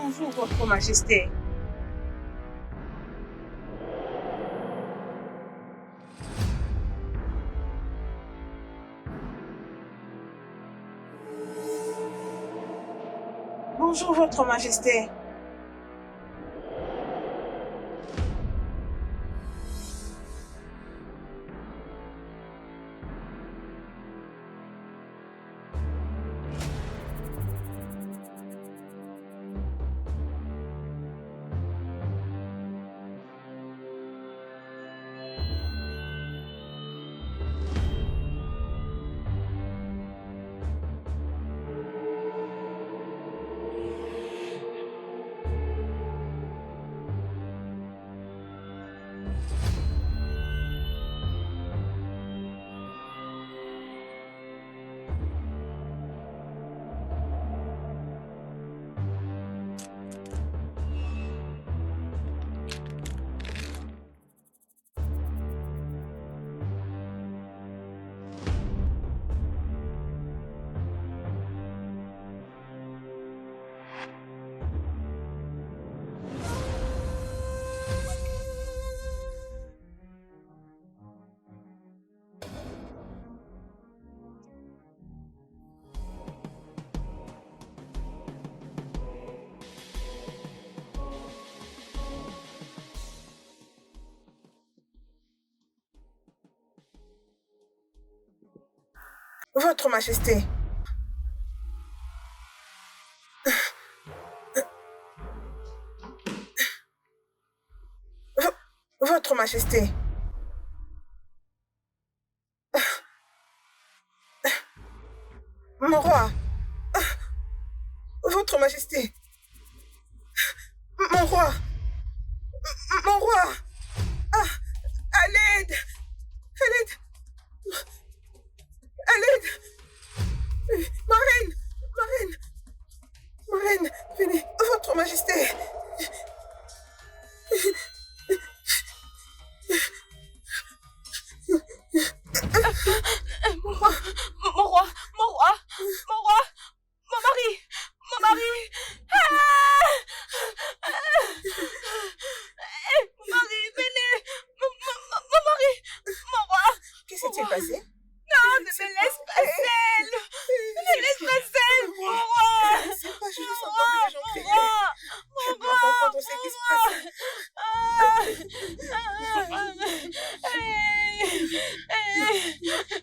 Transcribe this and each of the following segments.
Bonjour, Votre Majesté. Bonjour, Votre Majesté. Votre Majesté. Votre Majesté. Mon roi. Votre Majesté. Mon roi. Mon roi. Ah, à l'aide. À l'aide. À l'aide. Ma reine. Ma reine. Ma reine. Venez. Votre Majesté. Mon roi, mon roi, mon roi, mon roi, mon mari, mon mari. Mon mari, venez. Mon mari, mon roi. Qu'est-ce qui s'est passé? Non, ne me laisse pas seule. Ne me laisse pas seule, mon roi. C'est pas juste entendre les gens crier. Je dois roi, comprendre ce qui se passe.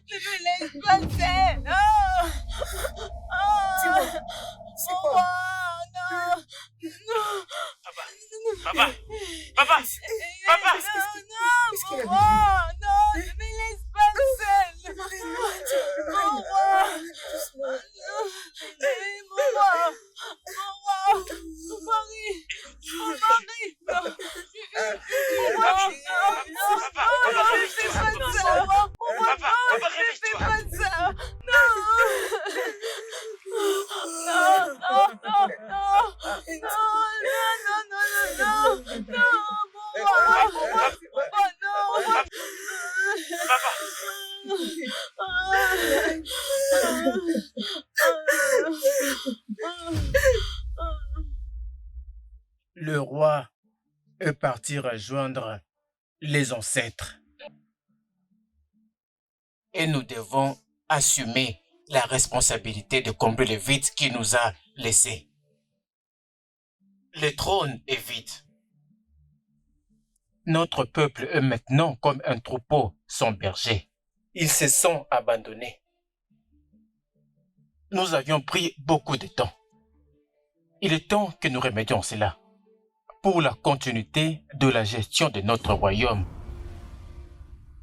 Ne me laisse pas seule. C'est quoi? Non, non. Papa, papa, papa. Qu'est-ce qu'il a dit? Non, ne me laisse pas seule. Ma reine, Mon roi. doucement. Mon roi, mon mari, mon mari. Mon roi, non, ne fais pas ça. Papa, Ne fais pas ça. Non, non, non, non, non, mon roi, non. Le roi est parti rejoindre les ancêtres. Et nous devons assumer la responsabilité de combler le vide qu'il nous a laissé. Le trône est vide. Notre peuple est maintenant comme un troupeau sans berger. Ils se sont abandonnés. Nous avions pris beaucoup de temps. Il est temps que nous remédions cela pour la continuité de la gestion de notre royaume.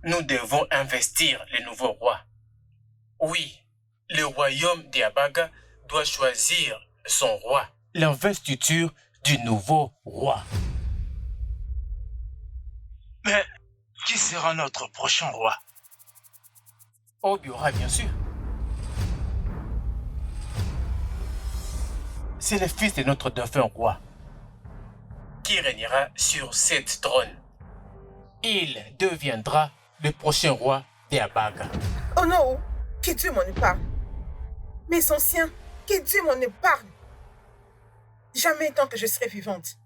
Nous devons investir le nouveau roi. Oui, le royaume d'Abaga doit choisir son roi. L'investiture du nouveau roi. Mais qui sera notre prochain roi? Obiora, bien sûr. C'est le fils de notre défunt roi qui régnera sur cette trône. Il deviendra le prochain roi d'Abaga. Oh non, que Dieu m'en épargne. Mes anciens, que Dieu m'en épargne. Jamais tant que je serai vivante.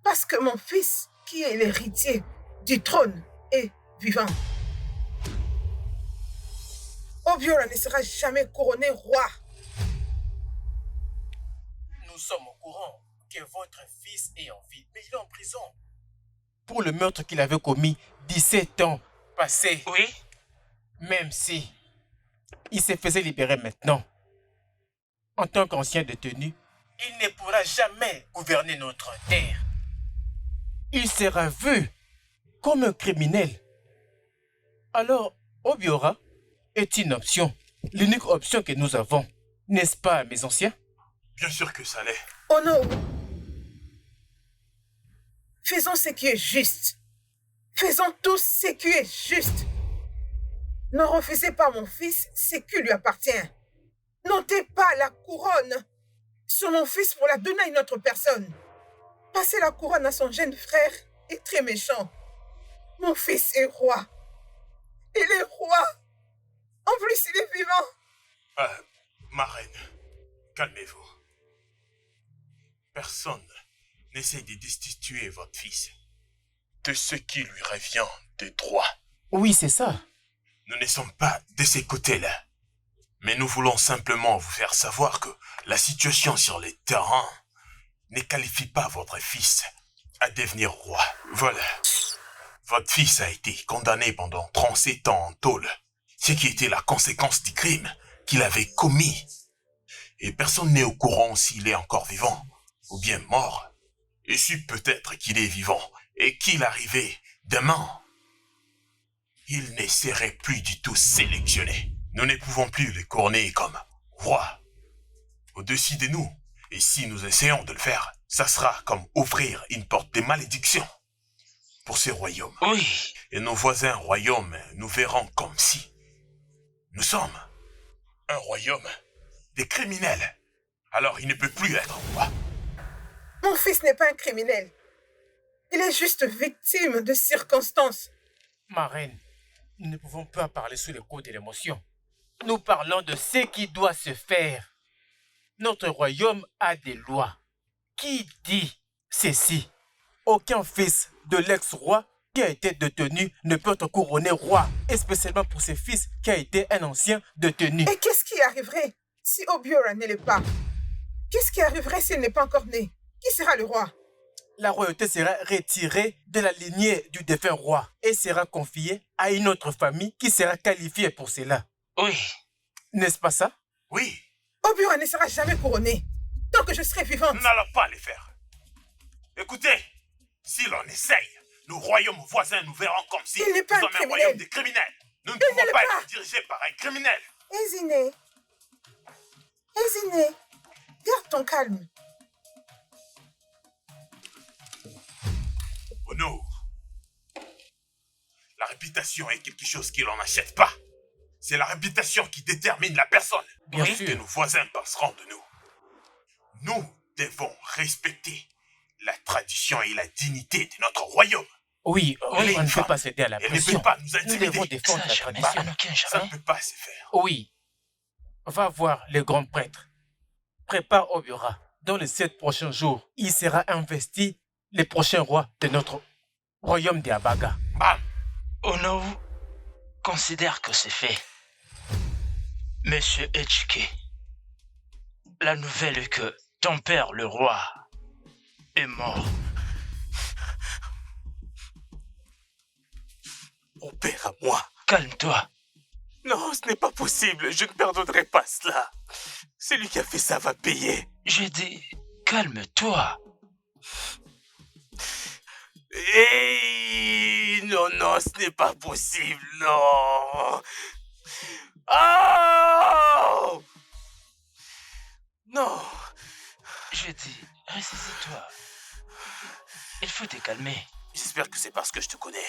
Parce que mon fils, qui est l'héritier du trône, est vivant. Obiora ne sera jamais couronné roi. Nous sommes au courant que votre fils est en vie, mais il est en prison. Pour le meurtre qu'il avait commis 17 ans passés. Oui? Même si il se faisait libérer maintenant, en tant qu'ancien détenu, il ne pourra jamais gouverner notre terre. Il sera vu comme un criminel. Alors, Obiora est une option, l'unique option que nous avons, n'est-ce pas, mes anciens? Bien sûr que ça l'est. Oh non! Faisons ce qui est juste. Faisons tous ce qui est juste. Ne refusez pas mon fils ce qui lui appartient. N'ôtez pas la couronne sur mon fils pour la donner à une autre personne. Passer la couronne à son jeune frère est très méchant. Mon fils est roi. Il est roi. En plus, il est vivant. Ma reine, calmez-vous. Personne n'essaie de destituer votre fils de ce qui lui revient de droit. Oui, c'est ça. Nous ne sommes pas de ces côtés-là. Mais nous voulons simplement vous faire savoir que la situation sur les terrains ne qualifie pas votre fils à devenir roi. Voilà. Votre fils a été condamné pendant 37 ans en tôle, ce qui était la conséquence du crime qu'il avait commis. Et personne n'est au courant s'il est encore vivant ou bien mort. Et si peut-être qu'il est vivant et qu'il arrivait demain, il ne serait plus du tout sélectionné. Nous ne pouvons plus le couronner comme roi au-dessus de nous. Et si nous essayons de le faire, ça sera comme ouvrir une porte de malédiction pour ce royaume. Oui. Et nos voisins royaumes nous verront comme si nous sommes un royaume des criminels. Alors il ne peut plus être roi. Mon fils n'est pas un criminel. Il est juste victime de circonstances. Ma reine, nous ne pouvons pas parler sous le coup de l'émotion. Nous parlons de ce qui doit se faire. Notre royaume a des lois. Qui dit ceci? Aucun fils de l'ex-roi qui a été détenu ne peut être couronné roi, et spécialement pour ce fils qui a été un ancien détenu. Et qu'est-ce qui arriverait si Obiora ne l'est pas? Qu'est-ce qui arriverait s'il n'est pas encore né? Qui sera le roi? La royauté sera retirée de la lignée du défunt roi et sera confiée à une autre famille qui sera qualifiée pour cela. Oui. N'est-ce pas ça? Oui, Obiora ne sera jamais couronné tant que je serai vivante. nous n'allons pas le faire. Écoutez, si l'on essaye, nos royaumes voisins nous verront comme si Il n'est nous pas un sommes un criminel. royaume de criminels. Nous ne Il ne pouvons l'est pas pas. être dirigés par un criminel. Eziné. Eziné. Garde ton calme. Oh non. La réputation est quelque chose que l'on n'achète pas. C'est la réputation qui détermine la personne. Bien que sûr. nos voisins penseront de nous. Nous devons respecter la tradition et la dignité de notre royaume. Oui, Oui, on ne peut femme. pas céder à la Elle ne pression. peut pas nous Nous intimider. devons défendre Ça, la jamais. tradition. En aucun Ça jamais. ne peut pas se faire. Oui. Va voir le grand prêtre. Prépare Obiora. Dans les 7 prochains jours, il sera investi le prochain roi de notre royaume d'Abaga. Bam! Onowu considère que c'est fait. Monsieur Echike, la nouvelle est que ton père, le roi, est mort. Mon père à moi. Calme-toi. Non, ce n'est pas possible. Je ne pardonnerai pas cela. Celui qui a fait ça va payer. J'ai dit, calme-toi. Hey, non, non, ce n'est pas possible, non. Oh! Non. J'ai dit, ressaisis-toi. Il faut te calmer. J'espère que c'est parce que je te connais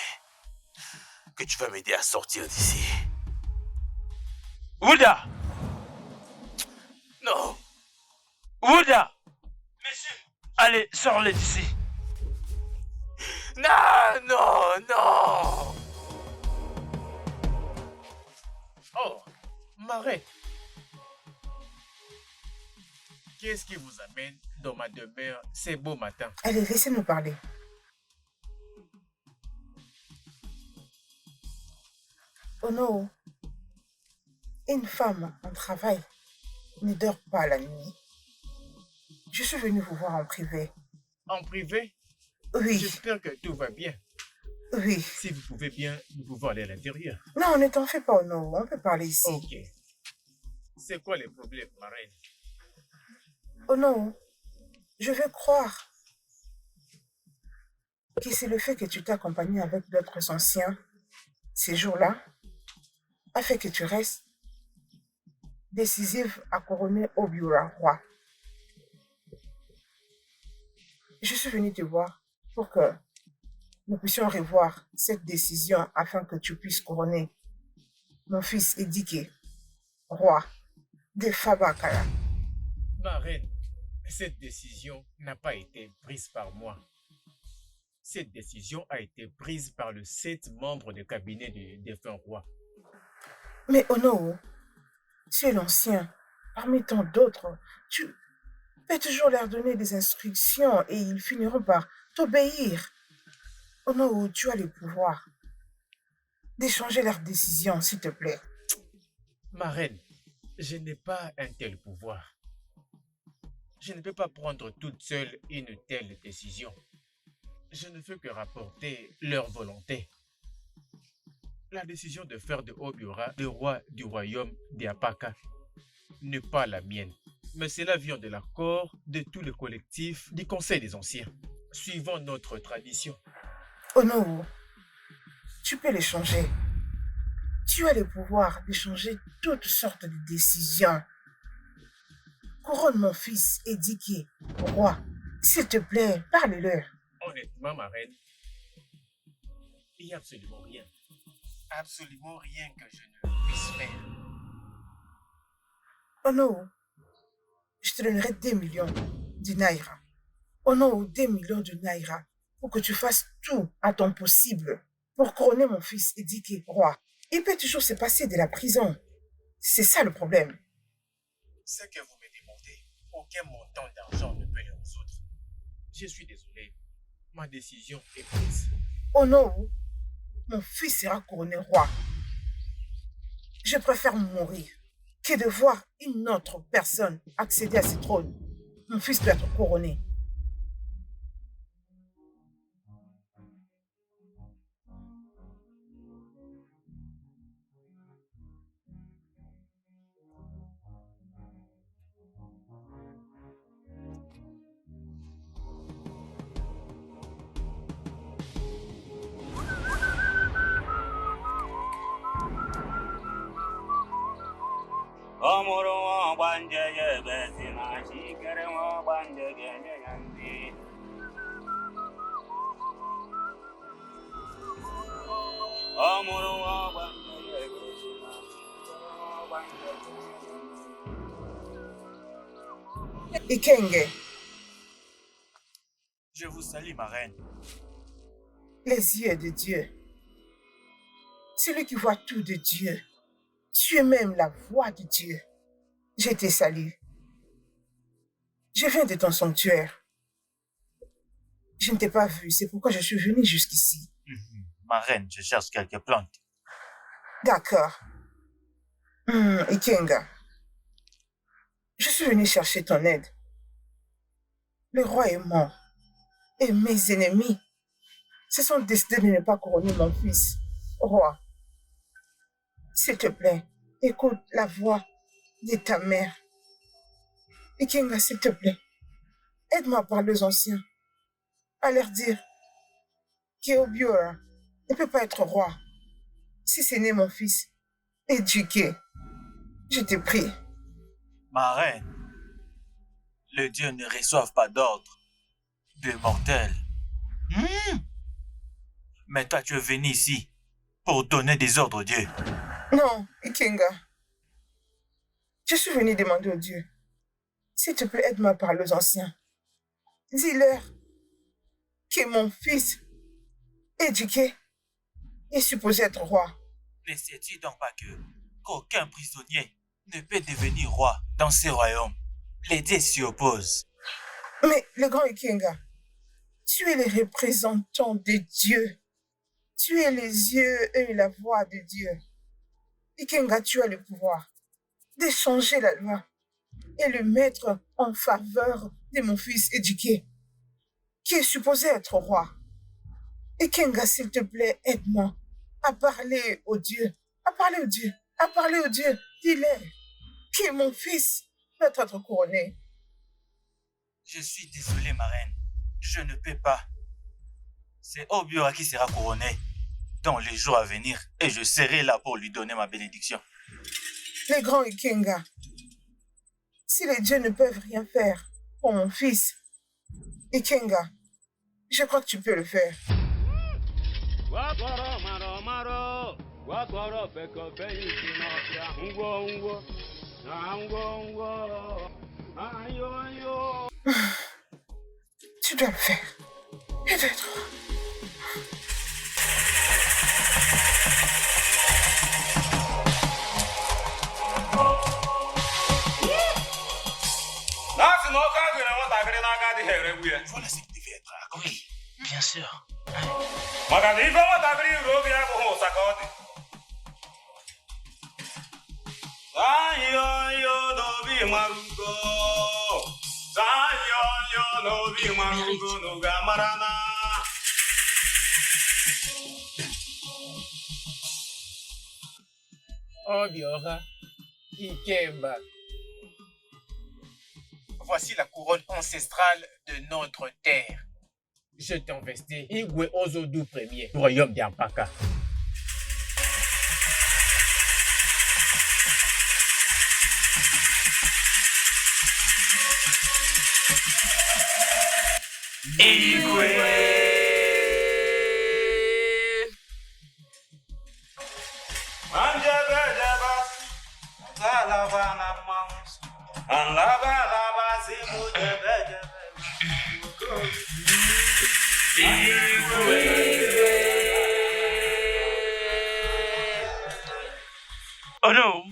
que tu vas m'aider à sortir d'ici. Ouda! Non. Ouda! Monsieur! Allez, sors-le d'ici. Non, non, non. Oh, Marais. Qu'est-ce qui vous amène dans ma demeure ces beaux matins? Allez, laissez-nous parler. Oh non, une femme en travail ne dort pas la nuit. Je suis venue vous voir en privé. En privé? Oui, J'espère que tout va bien. oui. Si vous pouvez bien, nous pouvons aller à l'intérieur. Non, ne t'en fais pas, non. On peut parler ici. Ok. C'est quoi les problèmes, ma reine? Oh non, je veux croire que c'est le fait que tu t'es accompagné avec d'autres anciens ces jours-là a fait que tu restes décisive à couronner Obiora roi. Je suis venue te voir pour que nous puissions revoir cette décision afin que tu puisses couronner mon fils Edike, roi de Fabakara. Ma reine, cette décision n'a pas été prise par moi. Cette décision a été prise par le 7 membres du cabinet du défunt roi. Mais Ono, tu es l'ancien. Parmi tant d'autres, tu peux toujours leur donner des instructions et ils finiront par t'obéir. Ono, tu as le pouvoir d'échanger leurs décisions, s'il te plaît. Ma reine, je n'ai pas un tel pouvoir. Je ne peux pas prendre toute seule une telle décision. Je ne fais que rapporter leur volonté. La décision de faire de Obiora le roi du royaume d'Apaka n'est pas la mienne, mais cela vient de l'accord de tout le collectif du Conseil des Anciens, suivant notre tradition. Ono, tu peux les changer. Tu as le pouvoir d'échanger toutes sortes de décisions. Couronne mon fils Edike, roi. S'il te plaît, parle-leur. Honnêtement, ma reine, il n'y a absolument rien. Absolument rien que je ne puisse faire. Oh non, je te donnerai 2 millions de naira. Oh non, 2 millions de naira pour que tu fasses tout à ton possible pour couronner mon fils Edike, roi. Il peut toujours se passer de la prison. C'est ça le problème. Ce que vous me demandez, aucun montant d'argent ne peut le résoudre. Je suis désolé. Ma décision est prise. Oh non, mon fils sera couronné roi. Je préfère mourir que de voir une autre personne accéder à ce trône. Mon fils doit être couronné. Ikenge, Je vous salue, ma reine. les yeux de Dieu. Celui qui voit tout de Dieu. Tu es même la voix de Dieu. Je te salue. Je viens de ton sanctuaire. Je ne t'ai pas vu, c'est pourquoi je suis venue jusqu'ici. Ma reine, je cherche quelques plantes. D'accord. Ikenga, je suis venue chercher ton aide. Le roi est mort. Et mes ennemis se sont décidés de ne pas couronner mon fils, roi. S'il te plaît, écoute la voix de ta mère. Ikenga, s'il te plaît, aide-moi à parler aux anciens, à leur dire qu'Obiora ne peut pas être roi si c'est né mon fils éduqué. Je te prie. Ma reine, les dieux ne reçoivent pas d'ordre de mortels. Mais toi, tu es venu ici pour donner des ordres aux dieux. Non, Ikenga. Je suis venu demander aux dieux. S'il te plaît, aide-moi à parler aux anciens. Dis-leur que mon fils éduqué est supposé être roi. Ne sais-tu donc pas qu'aucun prisonnier ne peut devenir roi dans ces royaumes? les dieux s'y opposent. Mais le grand Ikenga, tu es le représentant de Dieu. Tu es les yeux et la voix de Dieu. Ikenga, tu as le pouvoir de changer la loi et le mettre en faveur de mon fils éduqué, qui est supposé être roi. Ikenga, s'il te plaît, aide-moi à parler au Dieu, à parler au Dieu, à parler au Dieu. Dis-leur que mon fils doit être couronné. Je suis désolé, ma reine. Je ne peux pas. C'est Obiora qui sera couronné dans les jours à venir et je serai là pour lui donner ma bénédiction. Les grands Ikenga, si les dieux ne peuvent rien faire pour mon fils, Ikenga, je crois que tu peux le faire. Tu dois le faire. Et d'être. Voilà ce qui devait être accompli. Oui, bien sûr. Obiora, Ikemba. Voici la couronne ancestrale de notre terre. Je t'investis Igwe Ozodu Ier, du royaume d'Ampaka. Oh non!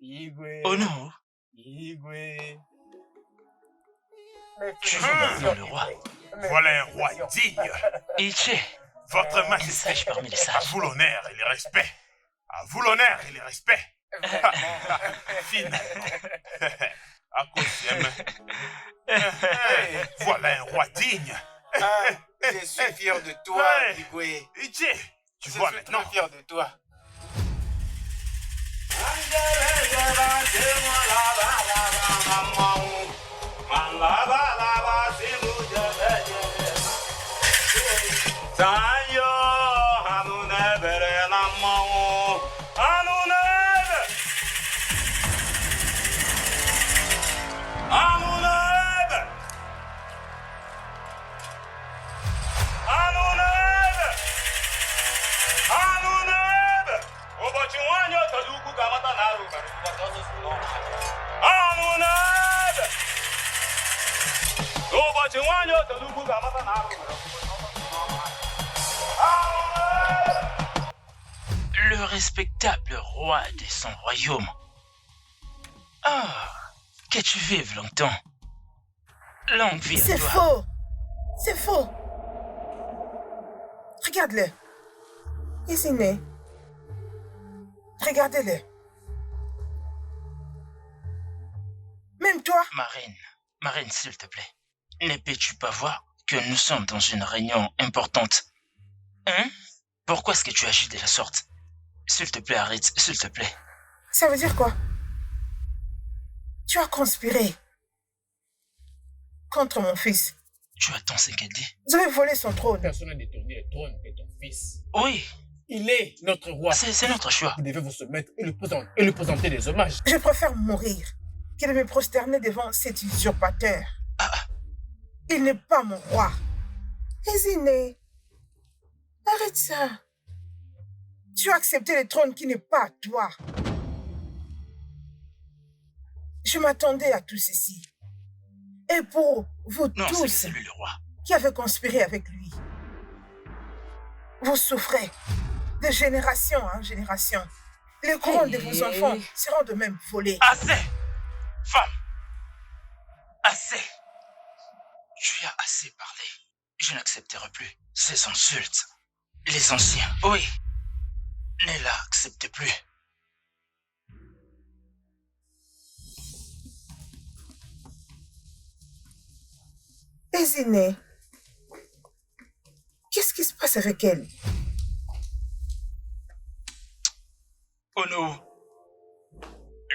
Igwe. Oh non! Igwe. Tu veux maintenant le roi? Voilà un roi digne. Iché, Votre le majesté. sage parmi les À sages. vous l'honneur et le respect. À vous l'honneur et le respect. Fine. À cause voilà un roi digne. Je suis fier de toi, Hey. Igwe. Ije, tu vois maintenant. Très fier de toi. Le respectable roi de son royaume. Ah, que tu vives longtemps. Longue vie à C'est toi. faux. C'est faux. Regarde-le. Isine. Regardez-le. Même toi, Marine, s'il te plaît. Ne peux-tu pas voir que nous sommes dans une réunion importante? Hein? Pourquoi est-ce que tu agis de la sorte? S'il te plaît, arrête, s'il te plaît. ça veut dire quoi? Tu as conspiré contre mon fils. Tu attends ce qu'elle dit? Vous avez volé son trône. Personne n'a détourné le trône de ton fils. Oui, Il est notre roi. c'est notre choix. Vous devez vous soumettre et lui présenter des hommages. Je préfère mourir que de me prosterner devant cet usurpateur. Il n'est pas mon roi. Isine, arrête ça. Tu as accepté le trône qui n'est pas à toi. Je m'attendais à tout ceci. Et pour vous Non, tous c'est lui le roi. qui avez conspiré avec lui, vous souffrez de génération en génération. Les couronnes de vos enfants seront de même volées. Assez! Femme! Assez! Tu as assez parlé. Je n'accepterai plus ces insultes. Les anciens, oui, ne l'acceptent plus. Ezinè, qu'est-ce qui se passe avec elle? Oh non!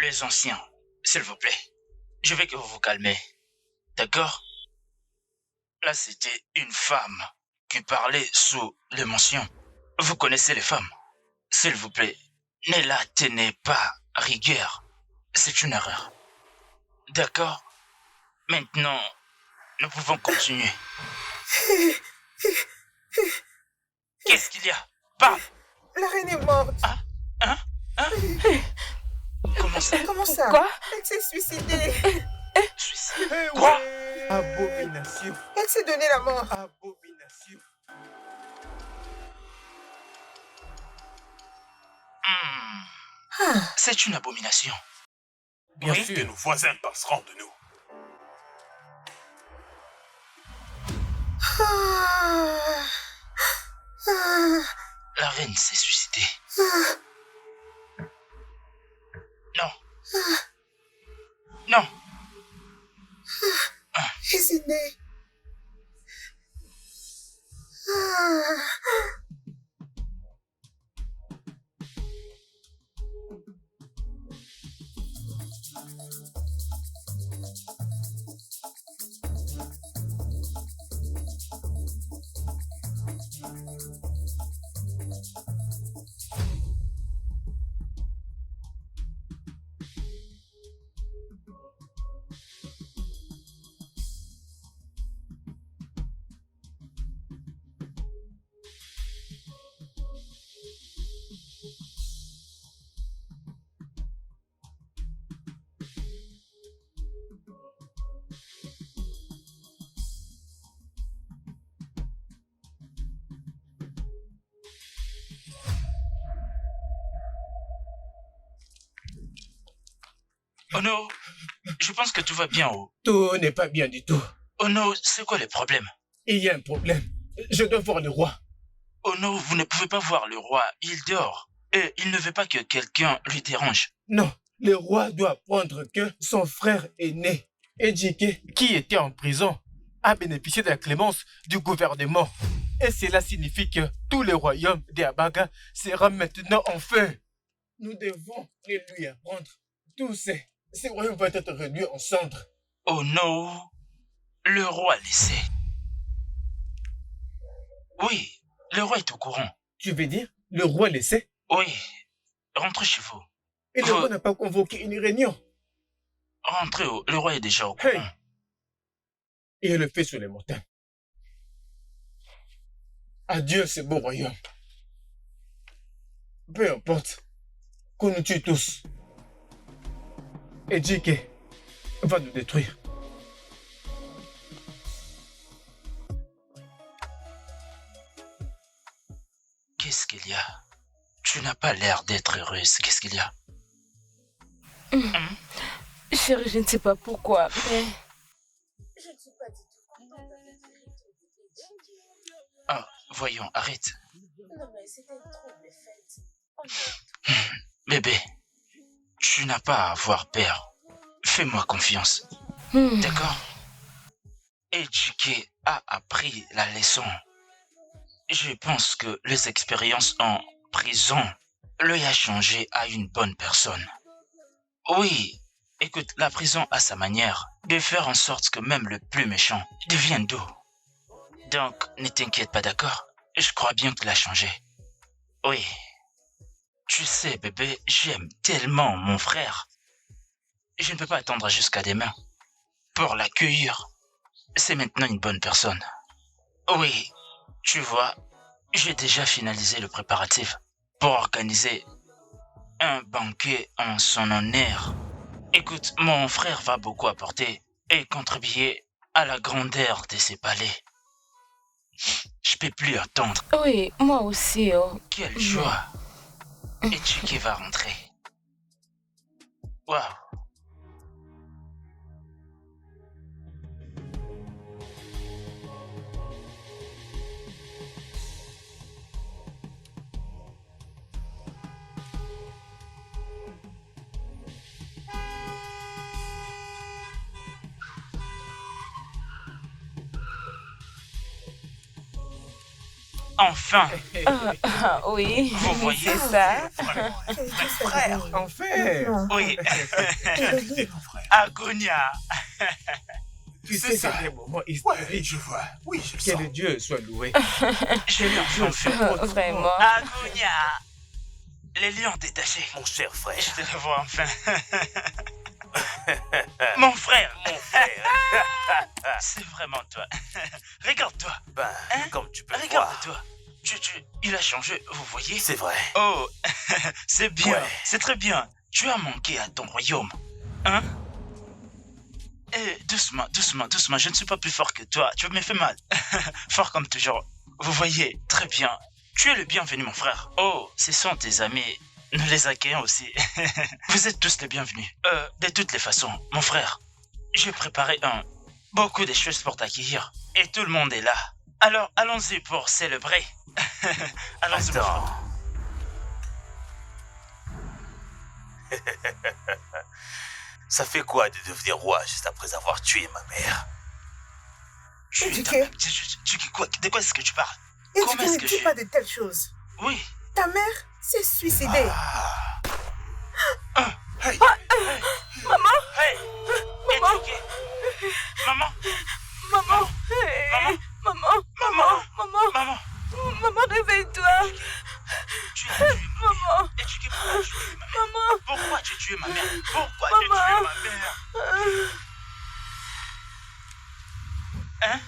Les anciens, s'il vous plaît, je veux que vous vous calmez. D'accord? Là, c'était une femme qui parlait sous l'émotion. Vous connaissez les femmes. S'il vous plaît, ne la tenez pas rigueur. C'est une erreur. D'accord? Maintenant, nous pouvons continuer. Qu'est-ce qu'il y a? Parle! La reine est morte. Hein? Comment ça? Comment ça? Quoi? Elle s'est suicidée. Suicide? Quoi? Abomination. Elle s'est donné la mort. Abomination. C'est une abomination. Bien Oui? Que sûr. nos voisins passeront de nous. Ah. Ah. La reine s'est suicidée. Non. Non. Ezinè. Ah. Oh non, je pense que tout va bien. Tout n'est pas bien du tout. Oh non, c'est quoi le problème? Il y a un problème. Je dois voir le roi. Oh non, vous ne pouvez pas voir le roi, il dort. Et il ne veut pas que quelqu'un lui dérange. Non, le roi doit apprendre que son frère aîné, Ejike, qui était en prison, a bénéficié de la clémence du gouvernement. Et cela signifie que tout le royaume d'Abaga sera maintenant en feu. Nous devons lui apprendre. Tous ces royaumes vont être réduits en cendres. Oh non, le roi le sait. Oui, le roi est au courant. Tu veux dire, le roi le sait? Oui, rentrez chez vous. Et le roi n'a pas convoqué une réunion. Rentrez, le roi est déjà au courant. Hey. Et elle le fait sur les montagnes. Adieu ce beau royaume. Peu importe qu'on nous tue tous. Et Ejike va nous détruire. Qu'est-ce qu'il y a? Tu n'as pas l'air d'être heureuse. Qu'est-ce qu'il y a? Chérie, je ne sais pas pourquoi, mais... Je ne suis pas du tout contente avec Ah, voyons, arrête. Non, mais c'était une trouble fête. Bébé, tu n'as pas à avoir peur. Fais-moi confiance. D'accord? Ejike a appris la leçon. Je pense que les expériences en prison lui a changé à une bonne personne. Oui, écoute, la prison a sa manière de faire en sorte que même le plus méchant devienne doux. Donc, ne t'inquiète pas, d'accord? Je crois bien qu'il a changé. Oui. Tu sais, bébé, j'aime tellement mon frère. Je ne peux pas attendre jusqu'à demain pour l'accueillir. C'est maintenant une bonne personne. Oui, tu vois, j'ai déjà finalisé le préparatif pour organiser un banquet en son honneur. Écoute, mon frère va beaucoup apporter et contribuer à la grandeur de ses palais. Je peux plus attendre. Oui, moi aussi. Oh. Quelle joie! Et Tchuki va rentrer. Waouh. Enfin, Oui, vous voyez, c'est ça. Frère, Enfin, oui, le livre. Agonia. tu C'est sais, ça. c'est des moments Ouais, historiques. je vois. Oui, je le Que sens. le Dieu soit loué. Je l'ai enfin vu. Vraiment. Agonia. Les lions détachés. Mon cher frère. Je te revois enfin. Mon frère. Mon frère. C'est vraiment toi. Regarde-toi. Ben, Hein? comme tu peux le voir. Regarde-toi. Il a changé, vous voyez? C'est vrai. Oh, c'est bien. Ouais. C'est très bien. Tu as manqué à ton royaume. Hein? Doucement, doucement, doucement. Je ne suis pas plus fort que toi. Tu me fais mal. Fort comme toujours. Vous voyez, très bien. Tu es le bienvenu, mon frère. Oh, ce sont tes amis. Nous les accueillons aussi. Vous êtes tous les bienvenus. De toutes les façons, mon frère, j'ai préparé beaucoup de choses pour t'accueillir. Et tout le monde est là. Alors, allons-y pour célébrer. Allons-y, mon frère. Attends. Ça fait quoi de devenir roi juste après avoir tué ma mère? Tu quoi? De quoi est-ce que tu parles? Et Comment tu est-ce ne que dis je... pas de telles choses. Oui. Ta mère s'est suicidée. Hey, Hey! Éduqué. Maman! Maman, maman, maman, maman, Maman! maman, réveille-toi. Tu as tué ma mère. Maman, Éduqué, pourquoi tu tué ma mère? maman, Pourquoi tu tué ma mère? Pourquoi tu tué Maman. ma mère? Hein?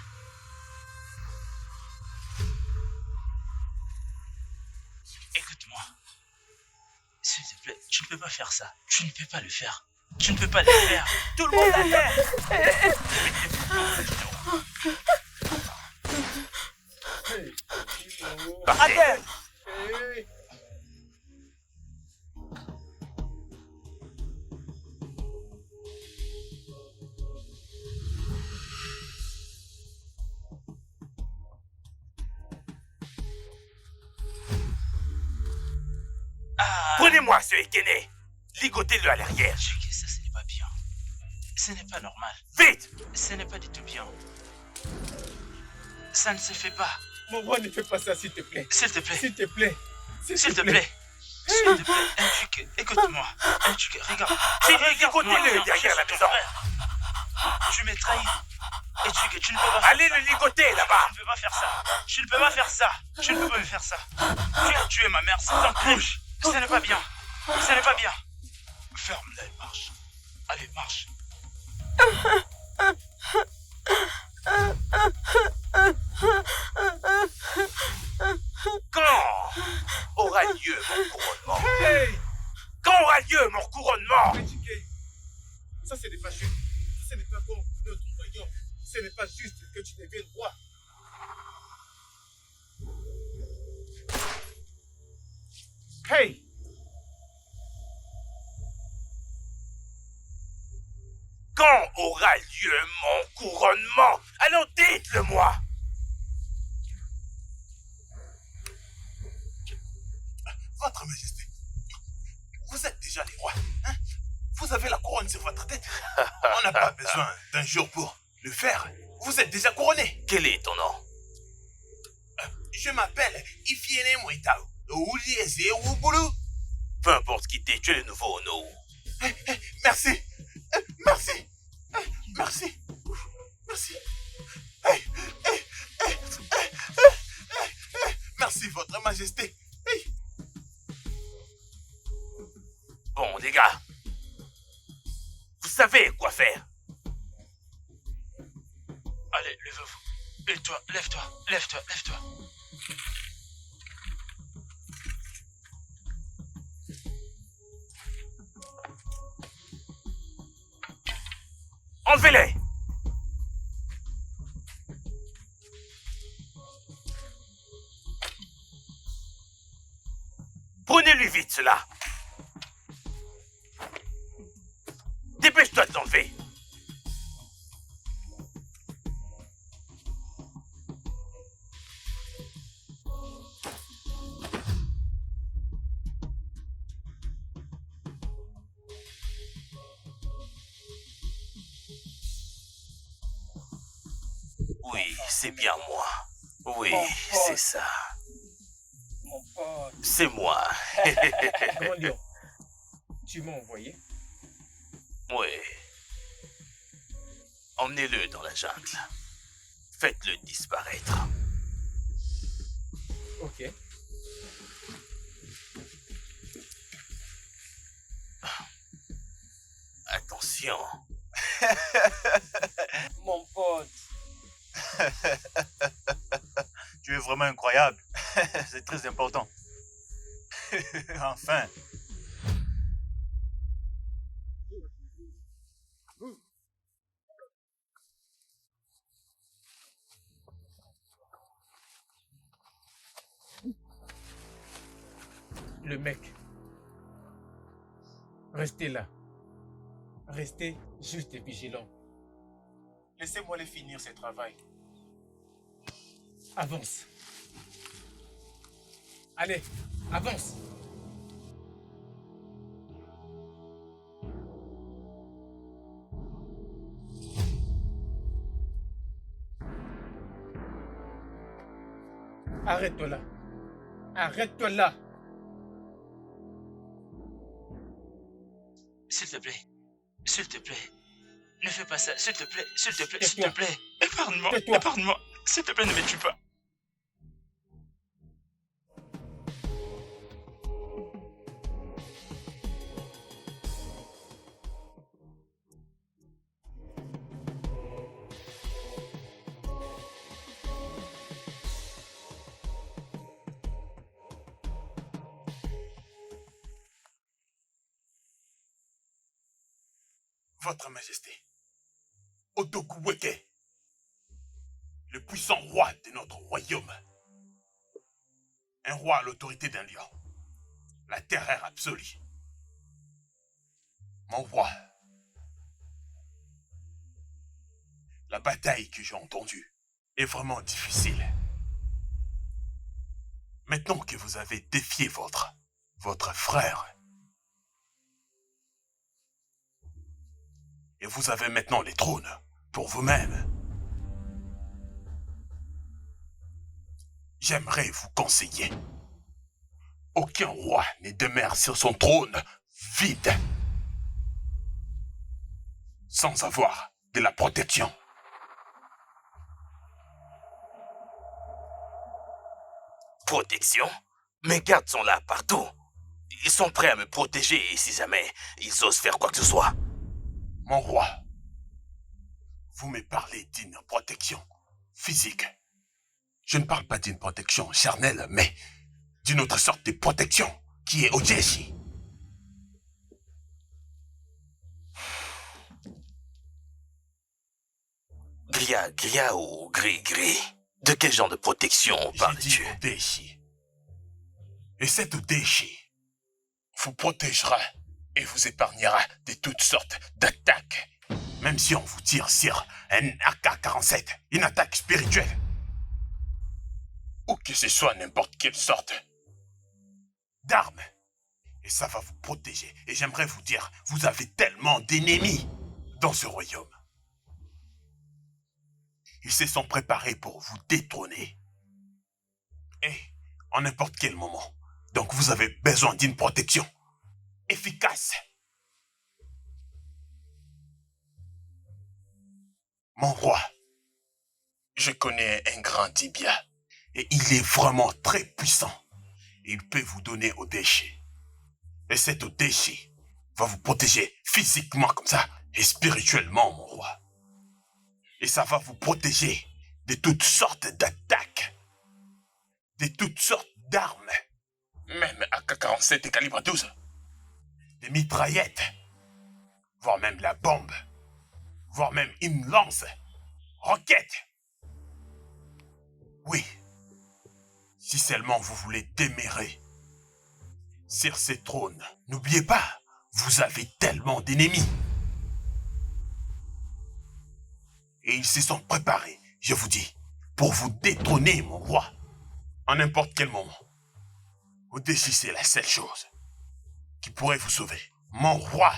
Écoute-moi. S'il te plaît, tu ne peux pas faire ça. Tu ne peux pas le faire. Tu ne peux pas le faire. Tout le monde à terre. À terre. Prenez-moi ce Ekene. Ligotez-le à l'arrière. Chucky, ça ce n'est pas bien. Ce n'est pas normal. Vite. Ce n'est pas du tout bien. Ça ne se fait pas. Mon roi, ne fais pas ça, s'il te plaît. S'il te plaît. S'il te plaît. S'il te plaît. S'il te plaît. Chucky, écoute-moi. Chucky, regarde. Ligotez-le derrière la maison. Tu m'as trahi. Et tu ne peux pas faire Allez le ligoter là-bas. Tu ne peux pas faire ça. Tu ne peux pas faire ça. Tu ne peux pas me faire ça. Tu as tué ma mère, c'est un crime. Ce n'est pas bien. Ce n'est pas bien. Ferme-la et marche. Allez, marche. Quand aura lieu mon couronnement? Hey! Quand aura lieu mon couronnement? Éduqué. Ça, ce n'est pas juste. Ce n'est pas bon pour notre royaume. Ce n'est pas juste que tu deviennes roi. Hey! Quand aura lieu mon couronnement? Allons, dites-le-moi. Votre Majesté, vous êtes déjà les rois, hein? Vous avez la couronne sur votre tête. On n'a pas besoin d'un jour pour le faire. Vous êtes déjà couronné. Quel est ton nom? Je m'appelle Ifiene Moitao. Oulieze Ouboulou. Peu importe qui t'es, tu es le nouveau Ono. Merci. Merci. Merci. Merci. Merci, Votre Majesté. Bon, les gars, vous savez quoi faire. Allez, levez-vous. Et toi, lève-toi, lève-toi, lève-toi. Enlevez-les. Prenez-lui vite. cela. Dépêche-toi de t'enlever. Oui, c'est bien moi. Oui, c'est ça. Mon pote. C'est moi. Grand Lion, tu m'as envoyé? Oui. Emmenez-le dans la jungle. Faites-le disparaître. Ok. Attention. Mon pote. Tu es vraiment incroyable. C'est très important. Enfin. Le mec. Restez là. Restez juste et vigilant. Laissez-moi les finir ce travail. Avance. Allez, avance. Arrête-toi là. Arrête-toi là. S'il te plaît. S'il te plaît. Ne fais pas ça. S'il te plaît. S'il te plaît. S'il Tais-toi. te plaît. Épargne-moi. Tais-toi. Épargne-moi. S'il te plaît, ne me tue pas. Votre Majesté, Otokuweke, le puissant roi de notre royaume, un roi à l'autorité d'un lion, la terreur absolue. Mon roi, la bataille que j'ai entendue est vraiment difficile. Maintenant que vous avez défié votre frère, et vous avez maintenant les trônes pour vous-même, j'aimerais vous conseiller. Aucun roi ne demeure sur son trône vide, sans avoir de la protection. Protection? Mes gardes sont là partout. Ils sont prêts à me protéger si jamais ils osent faire quoi que ce soit. Mon roi, vous me parlez d'une protection physique. Je ne parle pas d'une protection charnelle, mais d'une autre sorte de protection qui est Ojeshi. Gria ou gris. De quel genre de protection parles-tu? Odeshi. Et cet Odeshi vous protégera et vous épargnera de toutes sortes d'attaques. Même si on vous tire sur un AK-47, une attaque spirituelle. Ou que ce soit n'importe quelle sorte d'arme. Et ça va vous protéger. Et j'aimerais vous dire, vous avez tellement d'ennemis dans ce royaume. Ils se sont préparés pour vous détrôner. Et en n'importe quel moment. Donc vous avez besoin d'une protection efficace. Mon roi, je connais un grand tibia. Et il est vraiment très puissant. Il peut vous donner Odeshi. Et cet Odeshi va vous protéger physiquement comme ça et spirituellement, mon roi. Et ça va vous protéger de toutes sortes d'attaques, de toutes sortes d'armes, même AK-47 et calibre 12, des mitraillettes, voire même la bombe, voire même une lance, roquette. Oui, si seulement vous voulez démérer sur ce trône. N'oubliez pas, vous avez tellement d'ennemis. Et ils se sont préparés, je vous dis, pour vous détrôner, mon roi. En n'importe quel moment. Au-dessus, c'est la seule chose qui pourrait vous sauver. Mon roi.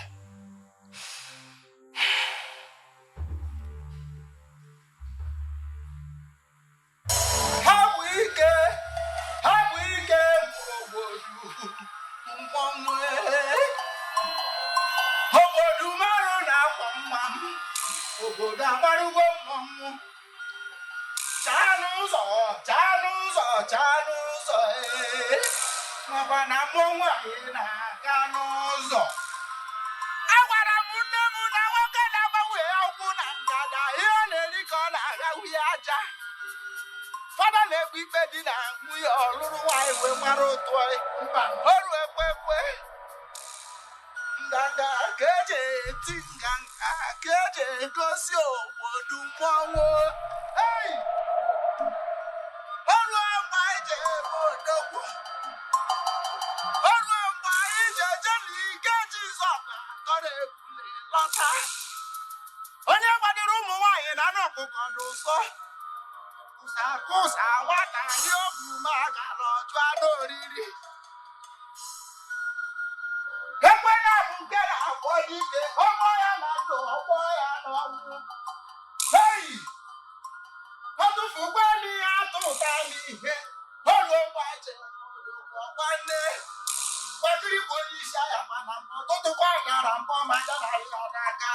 Fada na-ekpe ikpe dị na nwunye ọlụlụ nwaanyị wee mara otu ọrụ ekwe nganga ka eji eti nganga ka eji egosi obodo mmọnwụ ọrụ mgbe anyị ji ebe odogwu ọrụ mgbe anyị ji eje n'ike Jizọs atọrọ ebule lọta onye gbadoro ụmụ nwaanyị na anụ ọkụkọ n'ụsọ Kụsa nwata ndị ogwu ma gara ọjụ anụ oriri ekwe na-abụ nke na-akpọ dike ọkpọ ya na ndụ ọkpọ ya n'ọnwụ hei ọtụfukwe n'ihe atụta n'ihe ọrụ gbaje ọgbanne kwekiri bụ onye isi agha mana ọtụtụkwa gara mbọ ma jara ya n'aka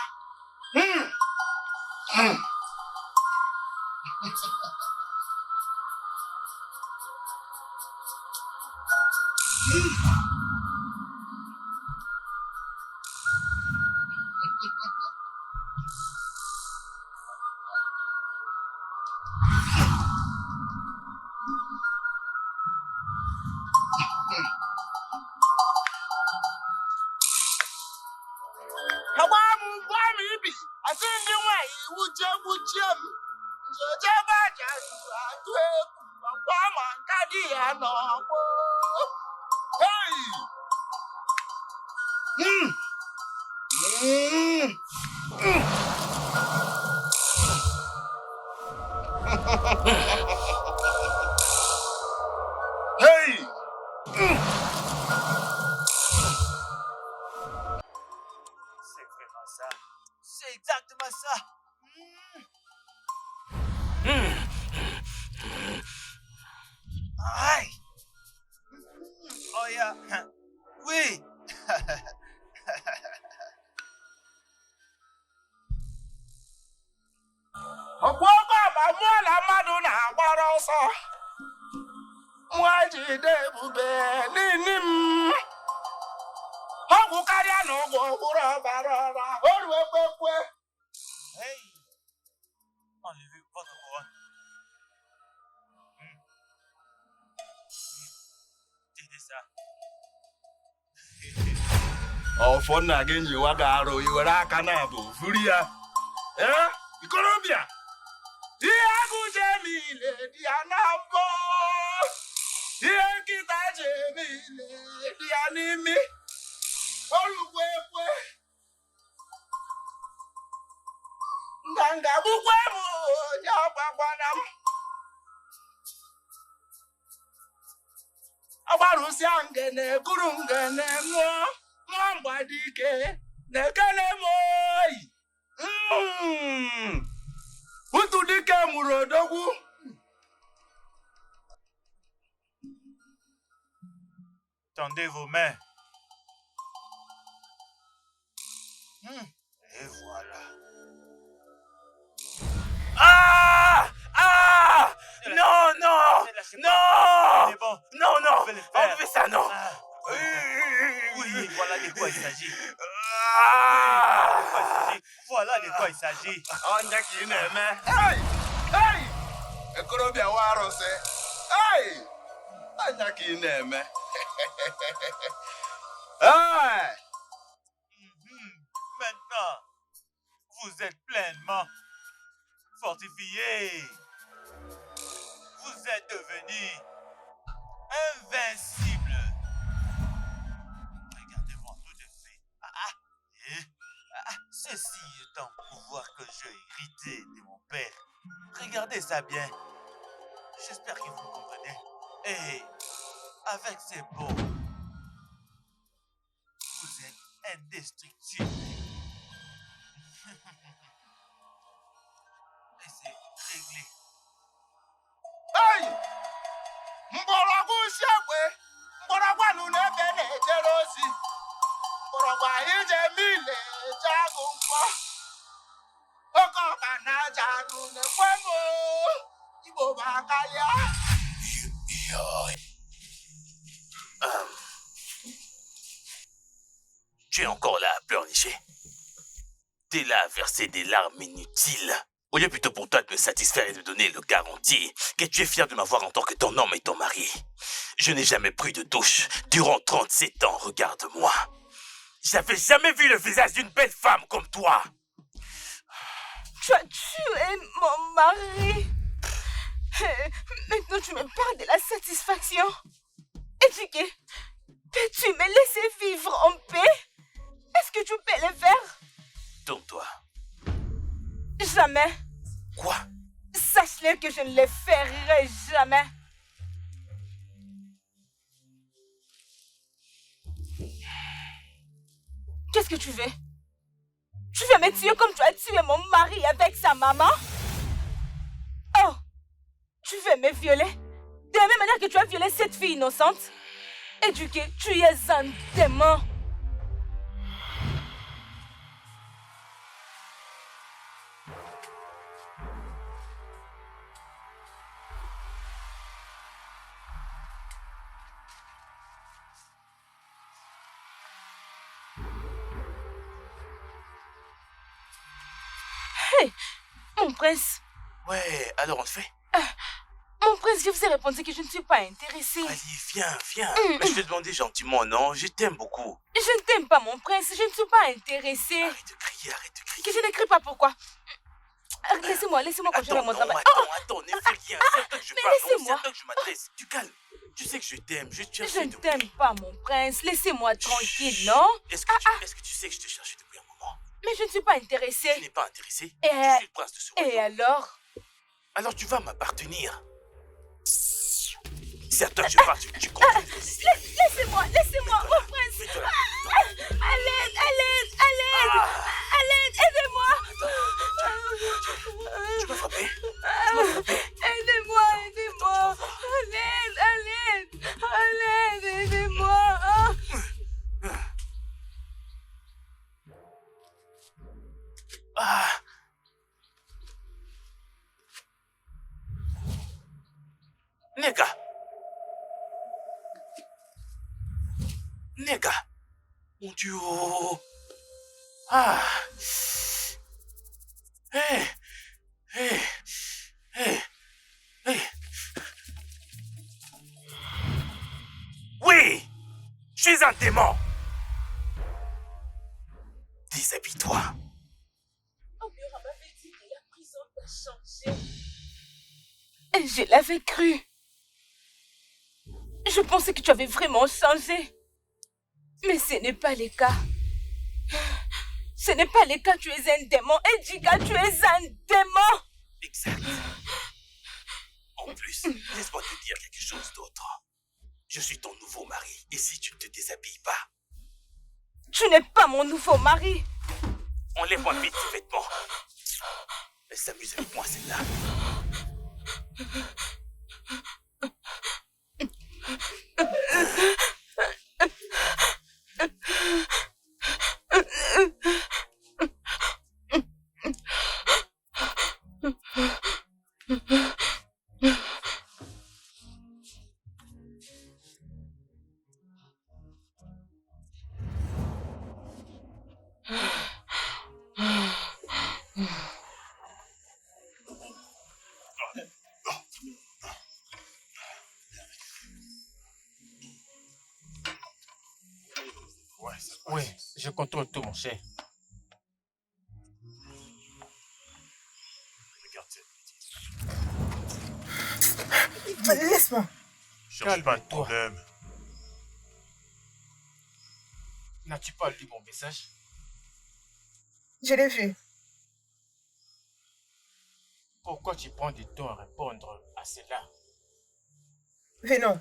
C'est exactement ça. Aïe. Oh yeah. Oui. Ọkwọkọ ma mụọ na mmadụ na-agbara ọsọ nwa jide ebube n'ini m ọgwụ karịa na ọgwụ ọhụrụ ọbara ọra oru ekwekwe. Hey. Enlevez votre couronne. Tenez ça. Ọfọ nna gị nyiwa ga-arụ iwere aka na-abụ vuru ya ikorobịa ihe agụ jemile dị ya na mbọ ihe nkịta jemile dị ya n'imi olugbo ekwe nganga gbukwe m onye ọgbagwana m agbarụsịa ngene kuru ngene ṅụọ nwa mgbadike na-ekele m oyi utu dike mụrụ odogwu. Tendez vos mains. Et voilà. Ah! Ah! Non, non! Non! C'est bon. Non, non! On peut le faire. On fait ça, non! Oui, voilà de quoi il s'agit. Ah! Voilà de quoi il s'agit. Onye ka ị na-eme? Hey! Ekorobịa nwa arụsị. Hey! Onye ka ị na-eme? Hey! Maintenant, vous êtes pleinement fortifiés. Vous êtes devenus invincibles. l'hérité de mon père. Regardez ça bien. J'espère que vous me comprenez. Et avec ces beaux, vous êtes indestructible. Et c'est réglé. Hey! Mgbọrọgwụ usekwe, mgbọrọgwụ anụ n'ebe na-ejere ozi. Mgbọrọgwụ anyị je mile eje agụ mkpọ. Oke ọka na-aja anụ na-ekwe m oo. Igbo bụ akarịa. Tu es encore là à pleurnicher. T'es là à verser des larmes inutiles. Au lieu plutôt pour toi de me satisfaire et de me donner le garantie que tu es fier de m'avoir en tant que ton homme et ton mari. Je n'ai jamais pris de douche durant 37 ans, regarde-moi. J'avais jamais vu le visage d'une belle femme comme toi. Tu as tué mon mari. Maintenant, tu me parles de la satisfaction. Éduqué, peux-tu me laisser vivre en paix? Est-ce que tu peux le faire? Tourne-toi. Jamais. Quoi? Sache-le que je ne le ferai jamais. Qu'est-ce que tu veux? Tu veux me tuer comme tu as tué mon mari avec sa maman? Oh! Tu veux me violer? De la même manière que tu as violé cette fille innocente? Éduqué, tu es un démon. Hey, mon prince. Ouais, alors on le fait. Mon prince, je vous ai répondu que je ne suis pas intéressée. Allez, viens. Mais je te demandais gentiment, non? Je t'aime beaucoup. Je ne t'aime pas, mon prince. Je ne suis pas intéressée. Arrête de crier. Que je n'écris pas, pourquoi? Laissez-moi continuer mon travail. Attends, ne fais rien. C'est à toi que je parle. laissez-moi. C'est à toi que je m'adresse. Tu calmes. Tu sais que je t'aime. Je ne t'aime pas, mon prince. Laissez-moi tranquille, non? Est-ce que tu sais que je te cherchais depuis un moment? Mais je ne suis pas intéressée. Tu n'es pas intéressé? Et, je suis le prince de ce royaume. Et alors? Alors tu vas m'appartenir. C'est à toi que je parle. Tu comprends? Laissez-moi, mon prince. À l'aide, aidez-moi. Tu m'as frappé? Aidez-moi. À l'aide, aidez-moi. Nega. Mon Dieu. Hey. Oui, je suis un démon. Déshabille-toi. Obiora m'avait dit que la prison t'a changé. Et je l'avais cru. Je pensais que tu avais vraiment changé. Mais ce n'est pas le cas. Ce n'est pas le cas, tu es un démon. Edjiga, tu es un démon. Exact. En plus, laisse-moi te dire quelque chose d'autre. Je suis ton nouveau mari. Et si tu ne te déshabilles pas? Tu n'es pas mon nouveau mari. Enlève-moi vite tes vêtements. Elle s'amuse avec moi, celle-là. Oui, je contrôle tout, mon cher. Regarde cette bêtise. Laisse-moi. Cherche pas de problème. N'as-tu pas lu mon message? Je l'ai vu. Pourquoi tu prends du temps à répondre à cela? Venon,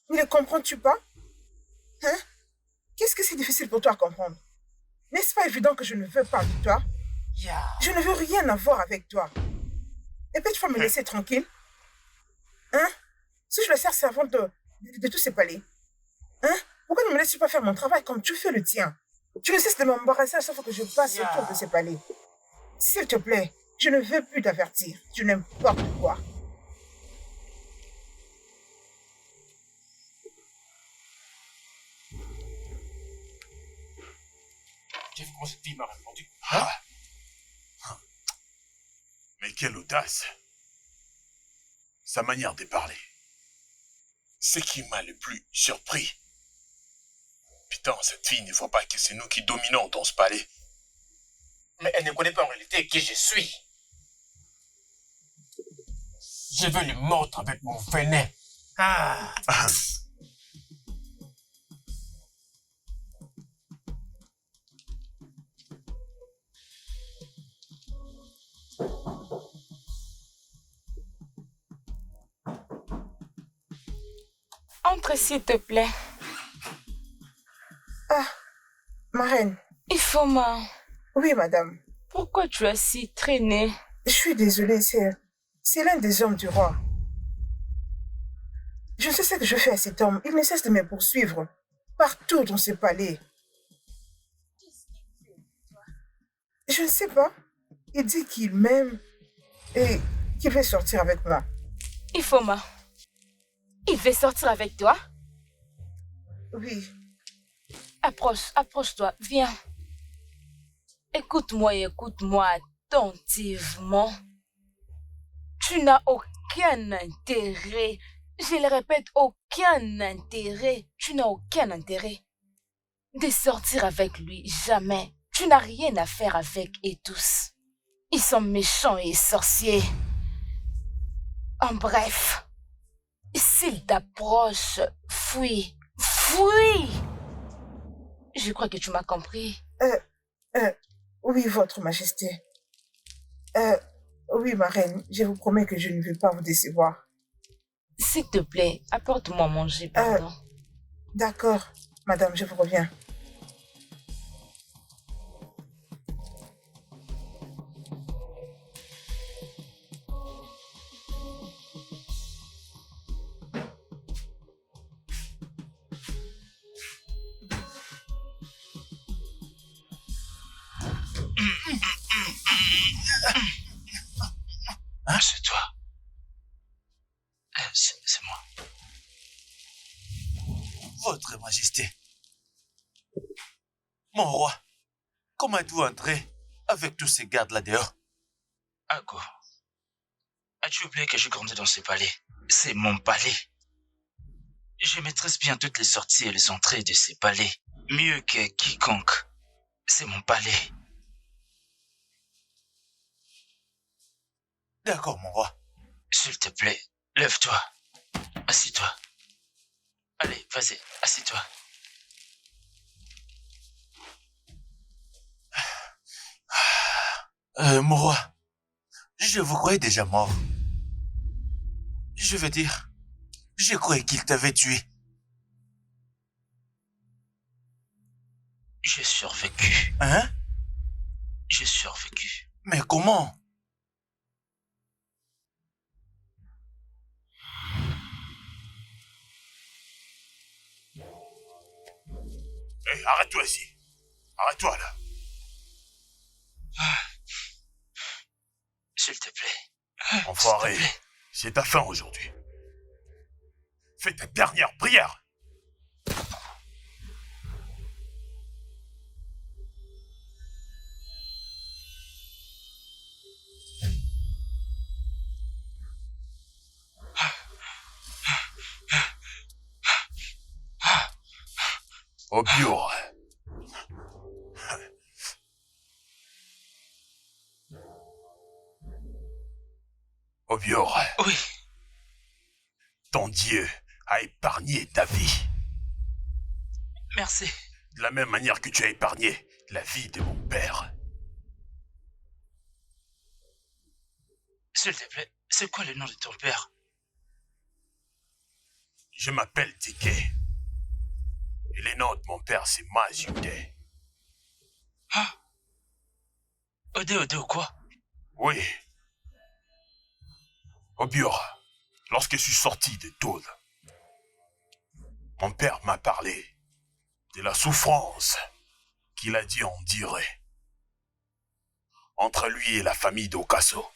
ne comprends-tu pas? Hein? Qu'est-ce que c'est difficile pour toi à comprendre? N'est-ce pas évident que je ne veux pas de toi? Je ne veux rien avoir avec toi. Et puis tu vas me laisser tranquille? Hein? Si je le sers servante de tous ces palais, hein? Pourquoi ne me laisses-tu pas faire mon travail comme tu fais le tien? Tu ne cesses de m'embarrasser à chaque fois que je passe autour de ces palais. S'il te plaît, je ne veux plus t'avertir. Tu n'importe quoi. J'ai vu comment cette fille m'a répondu. Mais quelle audace! Sa manière de parler. Ce qui m'a le plus surpris. Putain, cette fille ne voit pas que c'est nous qui dominons dans ce palais. Mais elle ne connaît pas en réalité qui je suis. Je veux lui mordre avec mon venin. Entre, s'il te plaît. Ah, ma reine. Ifoma, Oui, madame. pourquoi tu as si traîné? Je suis désolée, c'est l'un des hommes du roi. Je sais ce que je fais à cet homme. Il ne cesse de me poursuivre partout dans ce palais. Je ne sais pas. Il dit qu'il m'aime et qu'il veut sortir avec moi. Ifoma, il veut sortir avec toi? Oui. Approche-toi, viens. Écoute-moi et écoute-moi attentivement. Tu n'as aucun intérêt, je le répète, aucun intérêt. Tu n'as aucun intérêt de sortir avec lui, jamais. Tu n'as rien à faire avec eux tous. Ils sont méchants et sorciers. En bref, s'il t'approche, fuis, fuis. Je crois que tu m'as compris. Oui, votre majesté. Oui, ma reine, je vous promets que je ne vais pas vous décevoir. S'il te plaît, apporte-moi à manger, pardon. D'accord, madame, je vous reviens. Hein, c'est toi. C'est moi. Votre Majesté. Mon roi, comment êtes-vous entré avec tous ces gardes là dehors? Ago, as-tu oublié que j'ai grandi dans ce palais? C'est mon palais. Je maîtrise bien toutes les sorties et les entrées de ces palais. Mieux que quiconque. C'est mon palais. D'accord, mon roi. S'il te plaît, lève-toi. Assis-toi. Allez, vas-y, assis-toi. Mon roi, je vous croyais déjà mort. Je veux dire, je croyais qu'il t'avait tué. J'ai survécu. Hein? J'ai survécu. Mais comment? Hé, arrête-toi ici. Arrête-toi là. S'il te plaît. Enfoiré, c'est ta fin aujourd'hui. Fais ta dernière prière. Obior. Obior. Oui. Ton Dieu a épargné ta vie. Merci. De la même manière que tu as épargné la vie de mon père. S'il te plaît, c'est quoi le nom de ton père? Je m'appelle Dike. Et le nom de mon père, c'est Mazude. Ah? Ode ou quoi? Oui. Obiora, lorsque je suis sorti de Toul, mon père m'a parlé de la souffrance qu'il a dû endurer entre lui et la famille d'Okaso.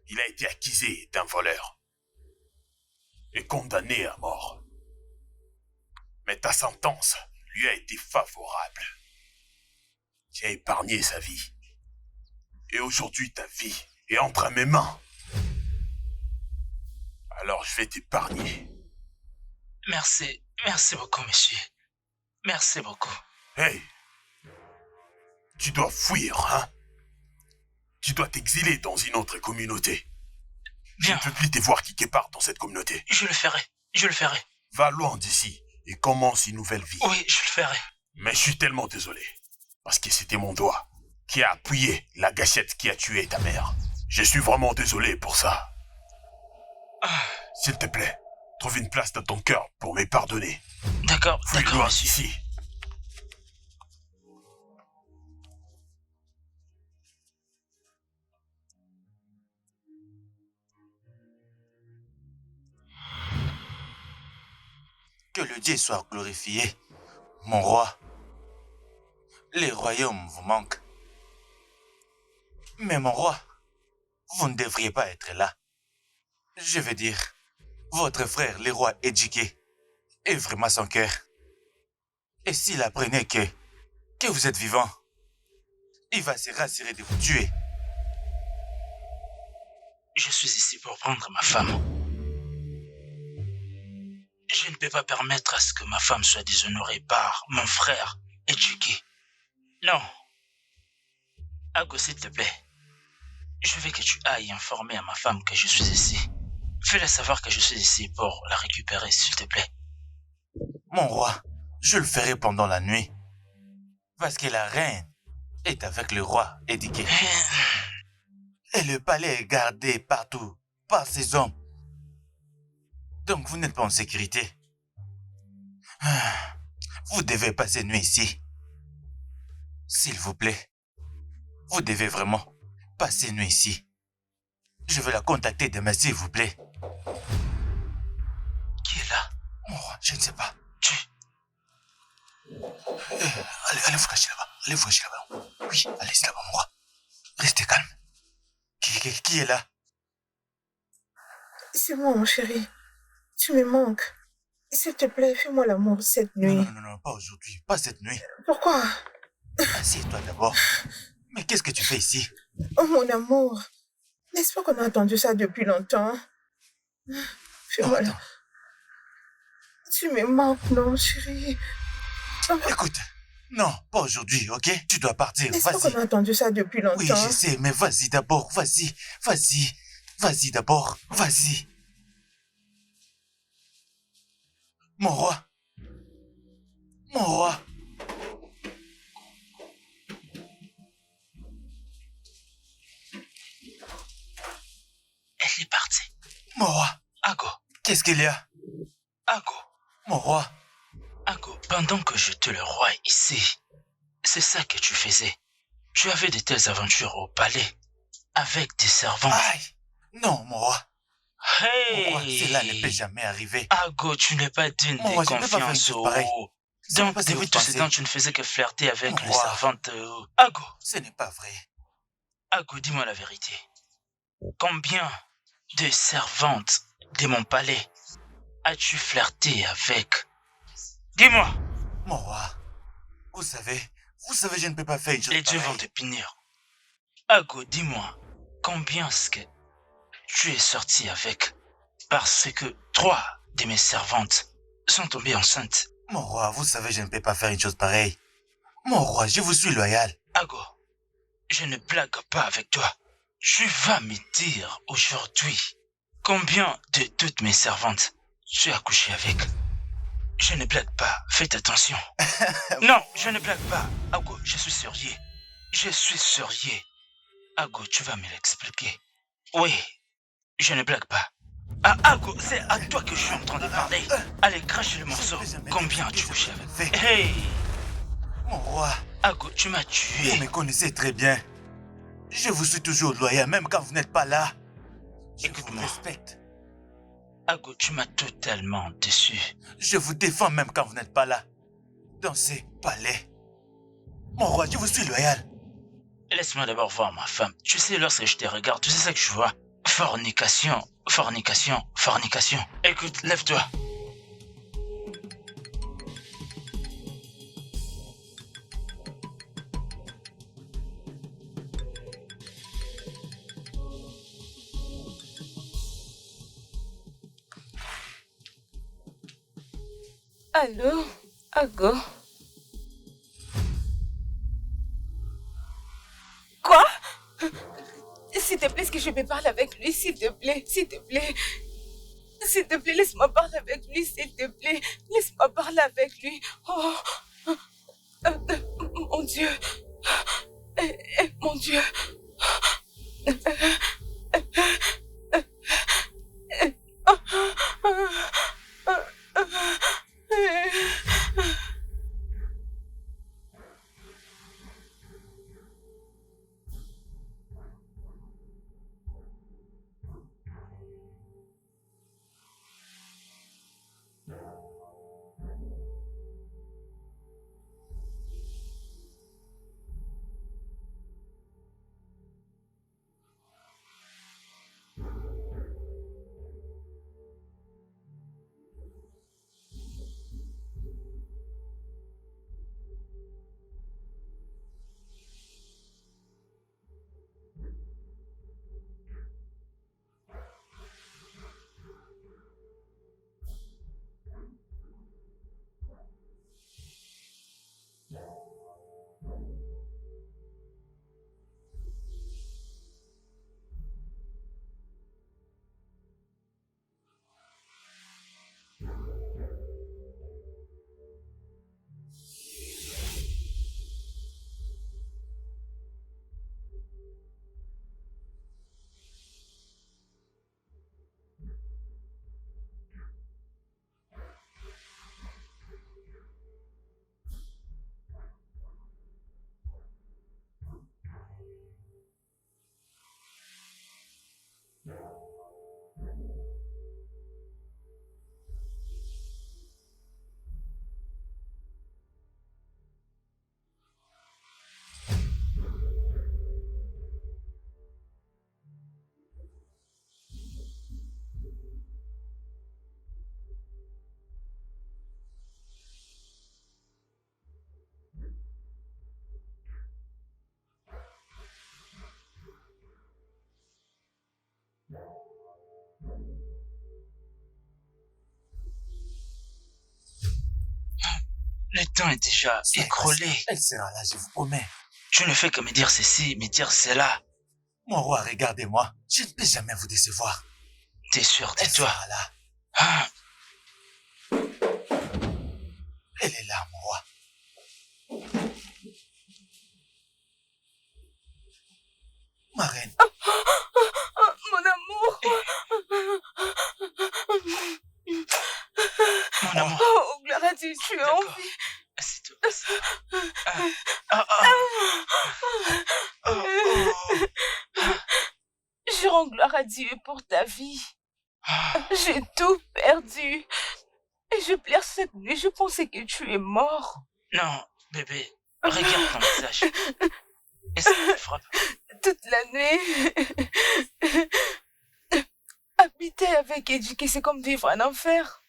Il a été accusé d'un voleur et condamné à mort. Mais ta sentence lui a été favorable. Tu as épargné sa vie. Et aujourd'hui, ta vie est entre mes mains. Alors je vais t'épargner. Merci beaucoup, monsieur. Merci beaucoup. Hey! Tu dois fuir, hein? Tu dois t'exiler dans une autre communauté. Bien. Je ne peux plus te voir quelque part dans cette communauté. Je le ferai. Va loin d'ici et commence une nouvelle vie. Oui, je le ferai. Mais je suis tellement désolé. Parce que c'était mon doigt qui a appuyé la gâchette qui a tué ta mère. Je suis vraiment désolé pour ça. S'il te plaît, trouve une place dans ton cœur pour me pardonner. D'accord, Fuis-moi monsieur. d'ici. Que le Dieu soit glorifié, mon roi. Les royaumes vous manquent. Mais mon roi, vous ne devriez pas être là. Je veux dire, votre frère, le roi Ejike, est vraiment sans cœur. Et s'il apprenait que vous êtes vivant, il va se rassurer de vous tuer. Je suis ici pour prendre ma femme. Je ne peux pas permettre à ce que ma femme soit déshonorée par mon frère Ejike. Non. Ago, s'il te plaît. Je veux que tu ailles informer à ma femme que je suis ici. Fais-la savoir que je suis ici pour la récupérer, s'il te plaît. Mon roi, je le ferai pendant la nuit. Parce que la reine est avec le roi Ejike. Et le palais est gardé partout par ses hommes. Donc vous n'êtes pas en sécurité. Vous devez passer une nuit ici. S'il vous plaît. Vous devez vraiment passer une nuit ici. Je vais la contacter demain, s'il vous plaît. Qui est là? Oh, je ne sais pas. Allez vous cacher là-bas. Allez vous cacher là-bas. Oui, allez là-bas, mon roi. Restez calme. Qui est là? C'est moi, mon chéri. Tu me manques. S'il te plaît, fais-moi l'amour cette nuit. Non, pas aujourd'hui. Pas cette nuit. Pourquoi? Assieds-toi d'abord. Mais qu'est-ce que tu fais ici? Oh, mon amour. N'est-ce pas qu'on a entendu ça depuis longtemps? Fais-moi l'amour. Tu me manques, non, chérie? Écoute, non, pas aujourd'hui, ok? Tu dois partir, N'est-ce pas vas-y. qu'on a entendu ça depuis longtemps? Oui, je sais, mais vas-y d'abord, vas-y. Vas-y d'abord, vas-y. Mon roi. Elle est partie. Mon roi. Ago. Qu'est-ce qu'il y a? Ago. Mon roi. Ago, pendant que j'étais le roi ici, c'est ça que tu faisais. Tu avais de telles aventures au palais, avec des servants. Aïe. Non, mon roi. Hey! Mon roi, cela ne peut jamais arriver. Ago, tu n'es pas digne Mon roi, de je ne peux pas faire une confiance. chose pareille. Donc, depuis tout ce temps, tu ne faisais que flirter avec les servantes. Ago. Ce n'est pas vrai. Ago, dis-moi la vérité. Combien de servantes de mon palais as-tu flirté avec? Dis-moi. Mon roi, vous savez, je ne peux pas faire une chose Les dieux pareille. vont te punir. Ago, dis-moi, combien est-ce que tu es sorti avec? Parce que 3 de mes servantes sont tombées enceintes. Mon roi, vous savez, je ne peux pas faire une chose pareille. Mon roi, je vous suis loyal. Ago, je ne blague pas avec toi. Tu vas me dire aujourd'hui combien de toutes mes servantes tu as couché avec. Je ne blague pas, faites attention. Non, je ne blague pas. Ago, je suis sérieux. Je suis sérieux. Ago, tu vas me l'expliquer. Oui, je ne blague pas. Ah, Ago, c'est à toi que je suis en train de parler. Allez, crache le morceau. Combien as-tu couché avec? Hey! Mon roi, Ago, tu m'as tué. vous me connaissez très bien. Je vous suis toujours loyal, même quand vous n'êtes pas là. Je vous respecte. Ago, tu m'as totalement déçu. Je vous défends même quand vous n'êtes pas là. Dans ces palais. Mon roi, je vous suis loyal. Laisse-moi d'abord voir ma femme. Tu sais, lorsque je te regarde, tu sais ce que je vois? Fornication, fornication, fornication. Écoute, lève-toi. Allô, Ago? Quoi? S'il te plaît, est-ce que je peux parler avec lui? S'il te plaît, s'il te plaît. S'il te plaît, laisse-moi parler avec lui, s'il te plaît. Laisse-moi parler avec lui. Oh, mon Dieu. Mon Dieu. Le temps est déjà écroulé. Elle sera là, je vous promets. Tu ne fais que me dire ceci, me dire cela. Mon roi, regardez-moi. Je ne peux jamais vous décevoir. T'es sûr, Elle tais-toi. sera là. Ah, Elle est là, mon roi. Ma reine. Mon amour. mon amour. Oh, gloire à Dieu, tu es en D'accord. vie. Assieds-toi. Je rends gloire à Dieu pour ta vie. J'ai tout perdu. Et je pleure cette nuit, je pensais que tu es mort. Non, bébé, regarde ton visage. Est-ce que tu frappes? Toute la nuit. Habiter avec Edjike, c'est comme vivre en enfer.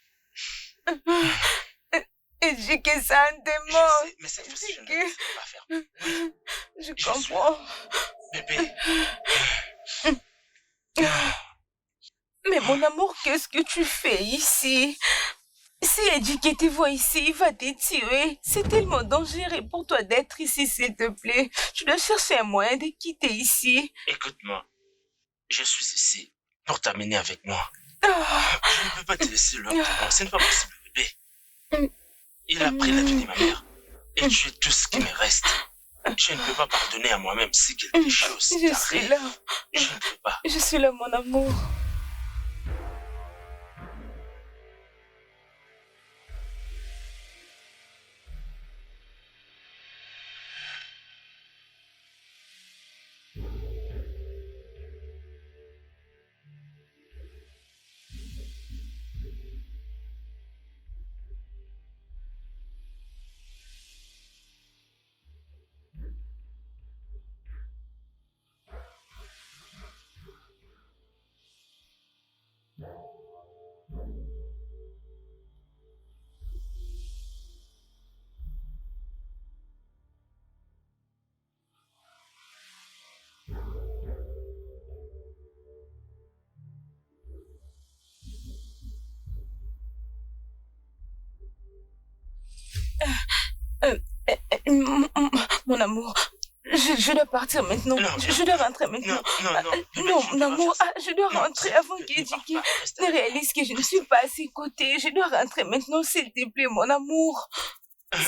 Edjike, c'est un démon. Je sais, mais cette fois-ci, je ne le laisserai pas faire. Oui, Je je comprends. bébé. Mais mon amour, qu'est-ce que tu fais ici? Si Edjike te voit ici, il va te tuer. C'est tellement dangereux pour toi d'être ici, s'il te plaît. Tu dois chercher un moyen de quitter ici. Écoute-moi, je suis ici pour t'amener avec moi. Ah, Je ne peux pas te laisser loin de moi, ce n'est pas possible, bébé. Il a pris la vie de ma mère et tu es tout ce qui me reste. Je ne peux pas pardonner à moi-même si quelque chose Je suis t'arrive. là. Je ne peux pas. Je suis là, mon amour. Mon amour, je dois partir maintenant. Non, Je dois rentrer maintenant. Non, mon amour, je dois rentrer avant qu'Ejike ne réalise que je ne suis pas à ses côtés. Je dois rentrer maintenant, s'il te plaît, mon amour.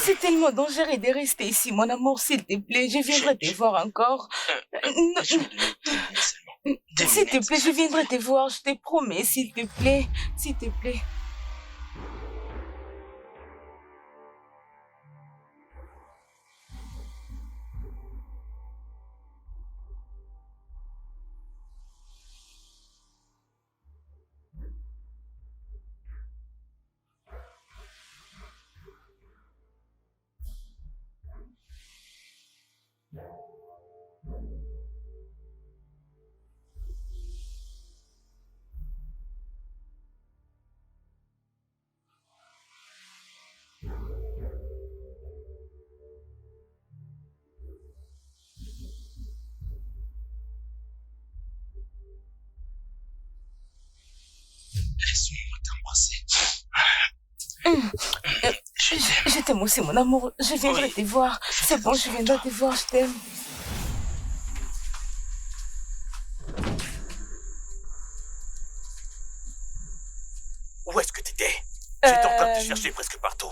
C'est tellement dangereux de rester ici, mon amour, s'il te plaît. Je viendrai te voir encore. Laisse-moi donner 2 minutes seulement. 2 S'il te minutes. plaît, je viendrai te voir, je te promets, s'il te plaît. S'il te plaît. Laisse-moi t'embrasser. Je t'aime. Je t'aime aussi, mon amour. Je viendrai Oui. te voir. C'est bon, je viendrai te voir, je t'aime. Où est-ce que t'étais? J'étais en train de te chercher presque partout.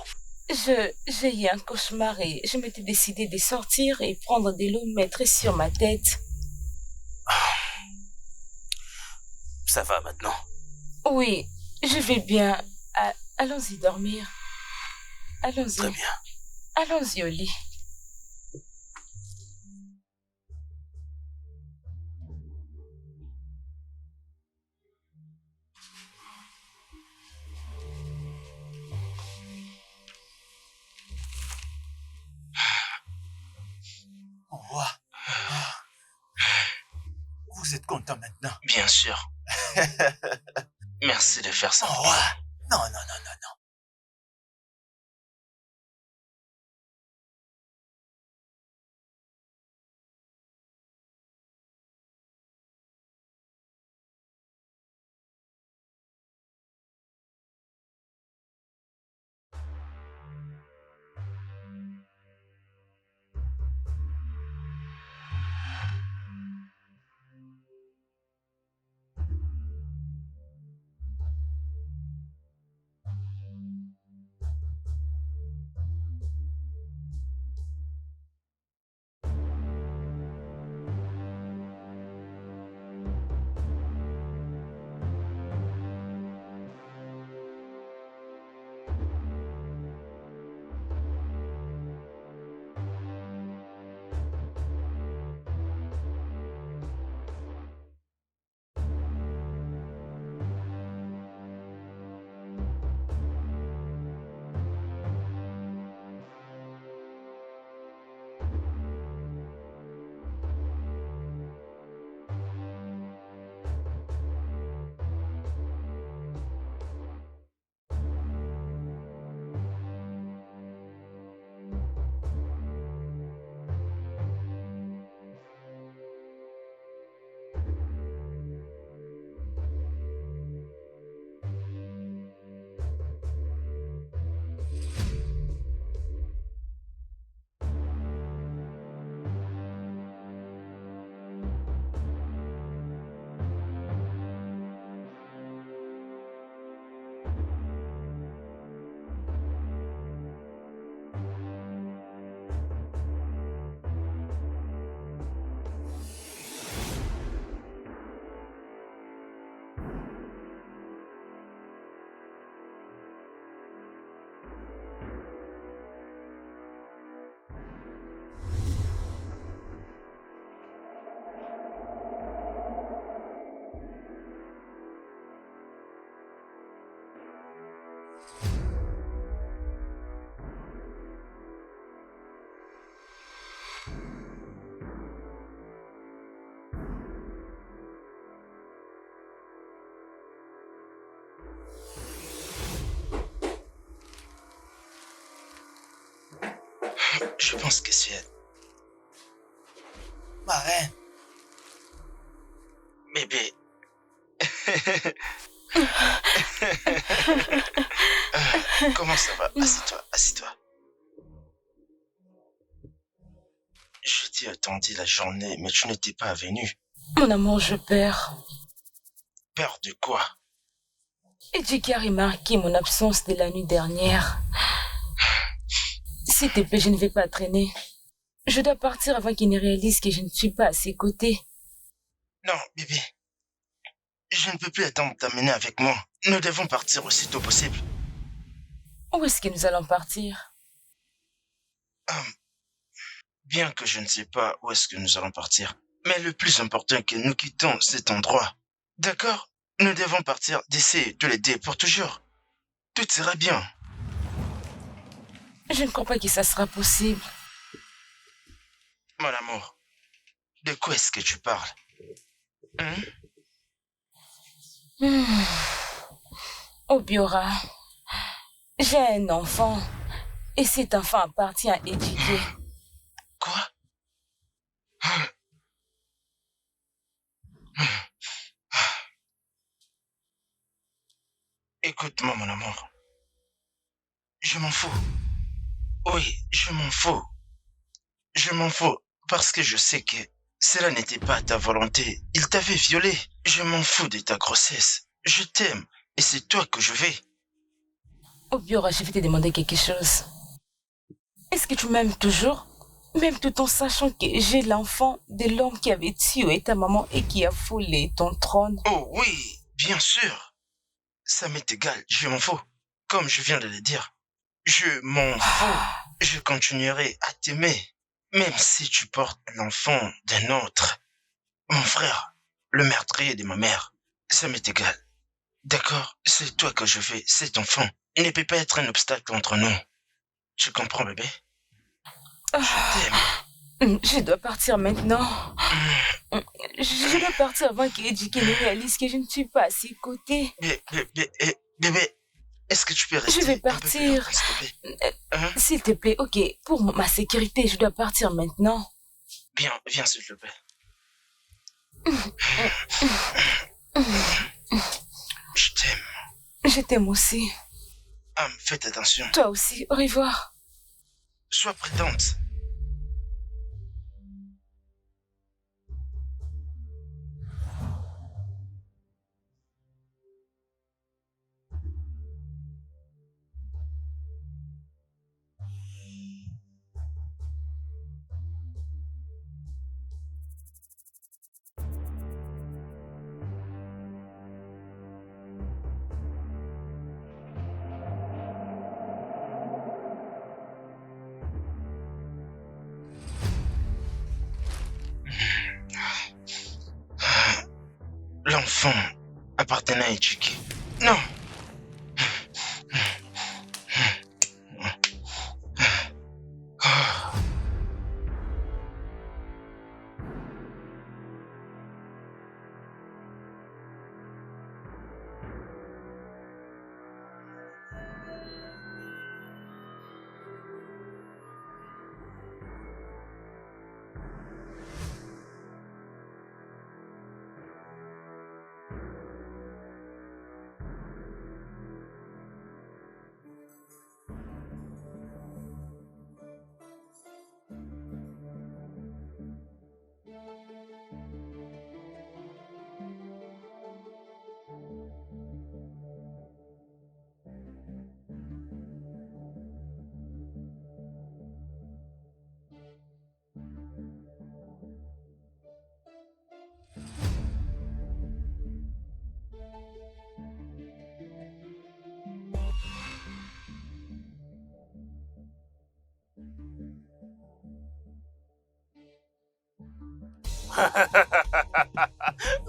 J'ai eu un cauchemar et je m'étais décidé de sortir et prendre de l'eau, mettre sur ma tête. Ça va maintenant? Oui, je vais bien. Allons-y dormir. Allons-y. Très bien. Allons-y au lit. Mon roi. Vous êtes content maintenant? Bien sûr. Merci de faire ça. Mon roi. Non, non, non, non, non. Je pense que c'est elle. Ma reine. Bébé. Comment ça va? Assieds-toi, assieds-toi. Je t'ai attendu la journée, mais tu n'étais pas venu. Mon amour, je perds. Peur de quoi? Ejike a remarqué mon absence de la nuit dernière. S'il te plaît, je ne vais pas traîner. Je dois partir avant qu'il ne réalise que je ne suis pas à ses côtés. Non, bébé. Je ne peux plus attendre de t'amener avec moi. Nous devons partir aussitôt possible. Où est-ce que nous allons partir? Bien que je ne sais pas où est-ce que nous allons partir. Mais le plus important est que nous quittons cet endroit. D'accord? Nous devons partir d'ici tous les deux pour toujours. Tout sera bien. Je ne crois pas que ça sera possible. Mon amour, de quoi est-ce que tu parles? Obiora, j'ai un enfant et cet enfant appartient à Ejike. Quoi? Écoute-moi, mon amour. Je m'en fous. Oui, je m'en fous. Je m'en fous parce que je sais que cela n'était pas ta volonté. Il t'avait violé. Je m'en fous de ta grossesse. Je t'aime et c'est toi que je vais. Obiora, je vais te demander quelque chose. Est-ce que tu m'aimes toujours? Même tout en sachant que j'ai l'enfant de l'homme qui avait tué ta maman et qui a volé ton trône. Oh oui, bien sûr. Ça m'est égal, je m'en fous. Comme je viens de le dire, je m'en fous. Je continuerai à t'aimer, même si tu portes l'enfant d'un autre. Mon frère, le meurtrier de ma mère, ça m'est égal. D'accord, c'est toi que je veux, cet enfant. Il ne peut pas être un obstacle entre nous. Tu comprends, bébé? Je t'aime. Je dois partir maintenant. Je dois partir avant qu'Ejike ne réalise que je ne suis pas à ses côtés. Bébé, est-ce que tu peux rester? Je vais partir. S'il te plaît, ok. Pour ma sécurité, je dois partir maintenant. Viens, s'il te plaît. Je t'aime. Je t'aime aussi. Faites attention. Toi aussi. Au revoir. Sois prudente. L'enfant appartenait à Ejike. Non!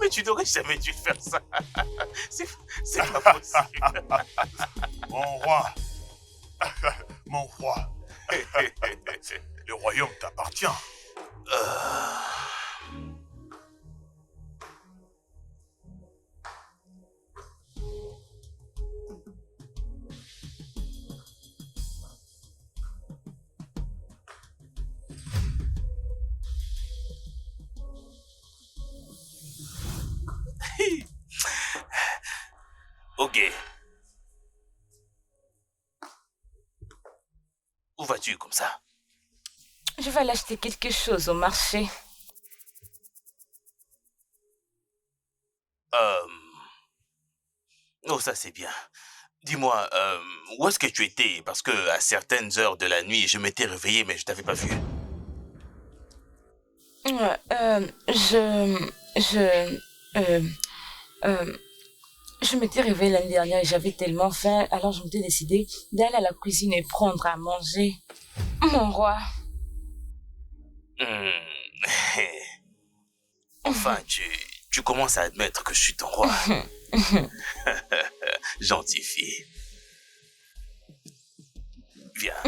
Mais tu n'aurais jamais dû faire ça. C'est pas possible. Mon roi. Mon roi. Le royaume t'appartient. fatigué. Où vas-tu comme ça? Je vais aller acheter quelque chose au marché. Oh, ça c'est bien. Dis-moi, où est-ce que tu étais? Parce que à certaines heures de la nuit, je m'étais réveillé, mais je t'avais pas vu. Je m'étais réveillée l'année dernière et j'avais tellement faim, alors je m'étais décidée d'aller à la cuisine et prendre à manger. Mon roi. Enfin, tu commences à admettre que je suis ton roi. Gentille fille. Viens.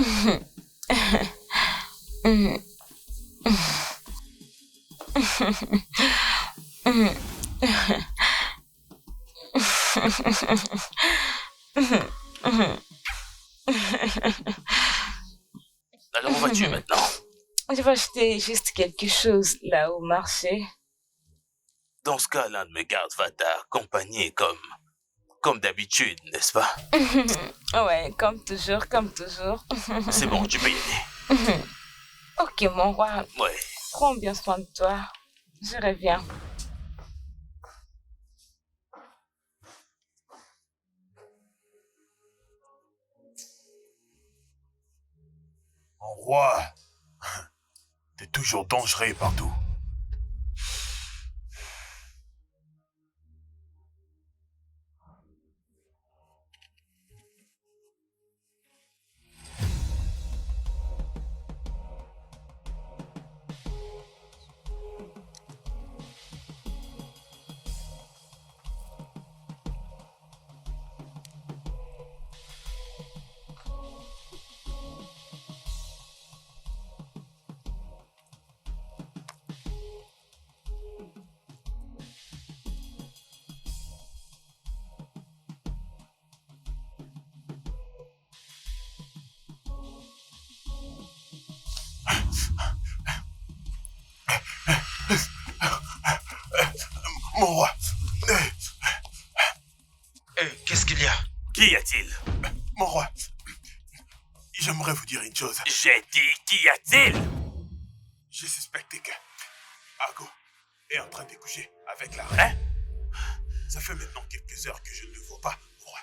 Alors où vas-tu maintenant? Je vais acheter juste quelque chose là au marché. Dans ce cas, l'un de mes gardes va t'accompagner comme d'habitude, n'est-ce pas? Ouais, comme toujours, comme toujours. C'est bon, tu peux y aller. Ok, mon roi. Ouais. Prends bien soin de toi. Je reviens. Mon roi, t'es toujours dangereux partout. Mon roi. Qu'est-ce qu'il y a? Qu'y a-t-il? Mon roi. J'aimerais vous dire une chose. J'ai dit, qu'y a-t-il? J'ai suspecté que Ago est en train de coucher avec la reine. Ça fait maintenant quelques heures que je ne le vois pas, mon roi.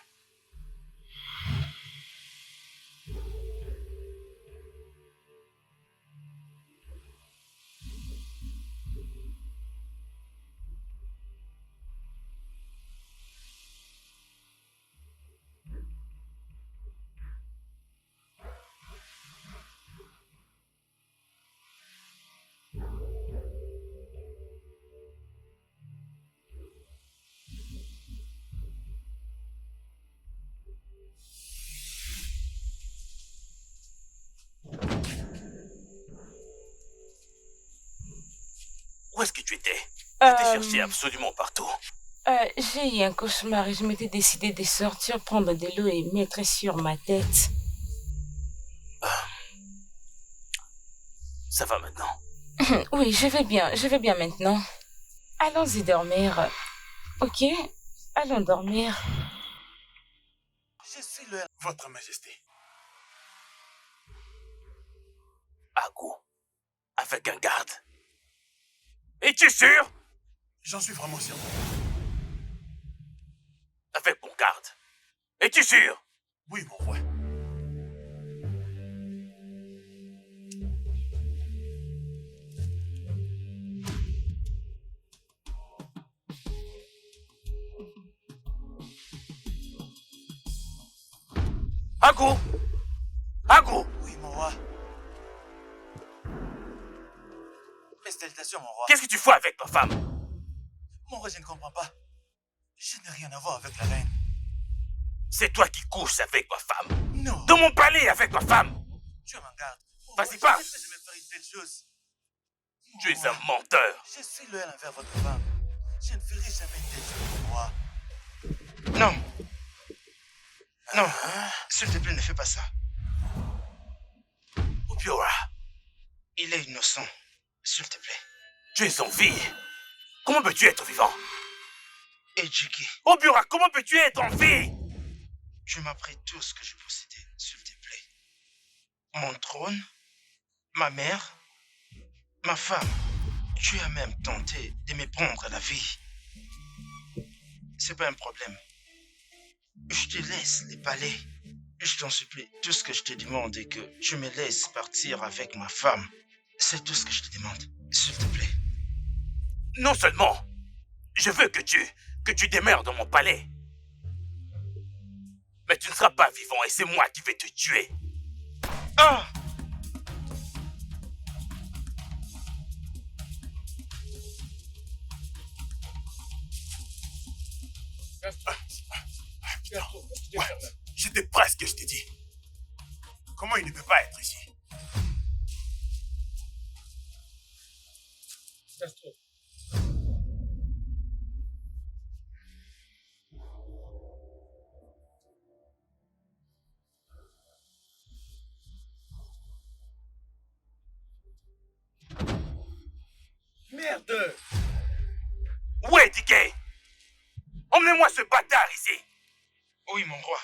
Où est-ce que tu étais? Je t'ai cherché absolument partout. J'ai eu un cauchemar et je m'étais décidée de sortir, prendre de l'eau et mettre sur ma tête. Ça va maintenant? Oui, je vais bien maintenant. Allons-y dormir. Ok? Allons dormir. Je suis Votre Majesté. Ago, avec un garde. Es-tu sûr? J'en suis vraiment sûr. Avec mon garde. Es-tu sûr? Oui, mon roi. Ago! Ago! Oui, mon roi. Mes salutations, mon roi. Qu'est-ce que tu fais avec ma femme? Mon roi, je ne comprends pas. Je n'ai rien à voir avec la reine. C'est toi qui couches avec ma femme. Non. Dans mon palais avec ma femme. Tu es mon garde. Vas-y, parle. Je vais faire une telle chose. Tu es un menteur. Je suis loyal envers votre femme. Je ne ferai jamais une telle chose, mon roi. Non. Non. S'il te plaît, ne fais pas ça. Obiora, Il est innocent. S'il te plaît. tu es en vie. Comment peux-tu être vivant? Et Jiki. Obiora, comment peux-tu être en vie? tu m'as pris tout ce que je possédais, s'il te plaît. Mon trône, ma mère, ma femme. Tu as même tenté de me prendre la vie. C'est pas un problème. Je te laisse les palais. Je t'en supplie, tout ce que je te demande est que tu me laisses partir avec ma femme. C'est tout ce que je te demande, s'il te plaît. Non seulement, je veux que tu demeures dans mon palais. Mais tu ne seras pas vivant et c'est moi qui vais te tuer. Ah! Ouais, j'étais presque, je t'ai dit. Comment il ne peut pas être ici? Castro. Merde! Où est Dickey? Emmenez-moi ce bâtard ici. Oui, mon roi.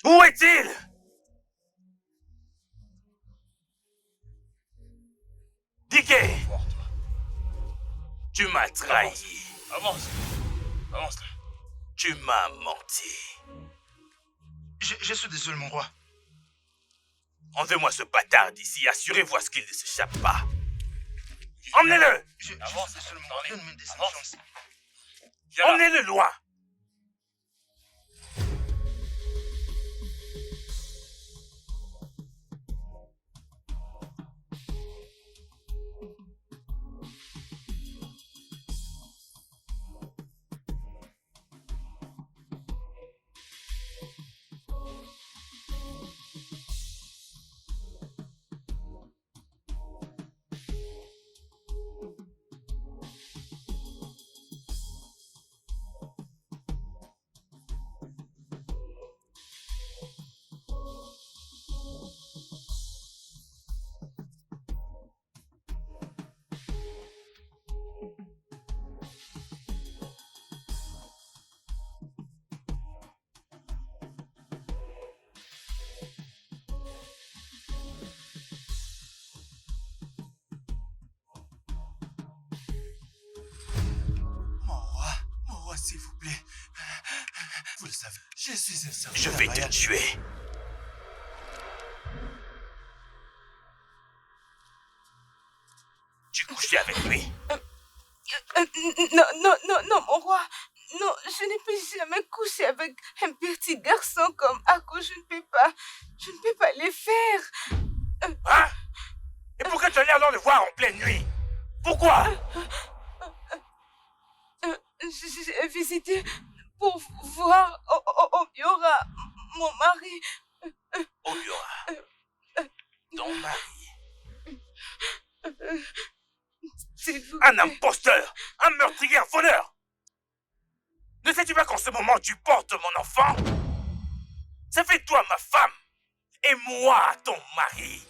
Où est-il? Dickey! Tu m'as trahi. Avance. Avance. Tu m'as menti. Je suis désolé, mon roi. Enlevez-moi ce bâtard d'ici. Assurez-vous à ce qu'il ne s'échappe pas. Emmenez-le! Je suis désolé, mon roi. Donne-moi une deuxième chance. Emmenez-le loin. S'il vous plaît. Vous le savez, je suis un serviteur. Je vais te tuer. Tu couchais avec lui. Non, mon roi. Non, je ne peux jamais coucher avec un petit garçon comme Ako. Je ne peux pas le faire. Hein? Et pourquoi tu as l'air de le voir en pleine nuit? Pourquoi? J'ai visité pour voir Obiora, mon mari. Obiora, ton mari. S'il vous Un plaît. imposteur, un meurtrier, un voleur. Ne sais-tu pas qu'en ce moment tu portes mon enfant? Ça fait toi ma femme et moi ton mari.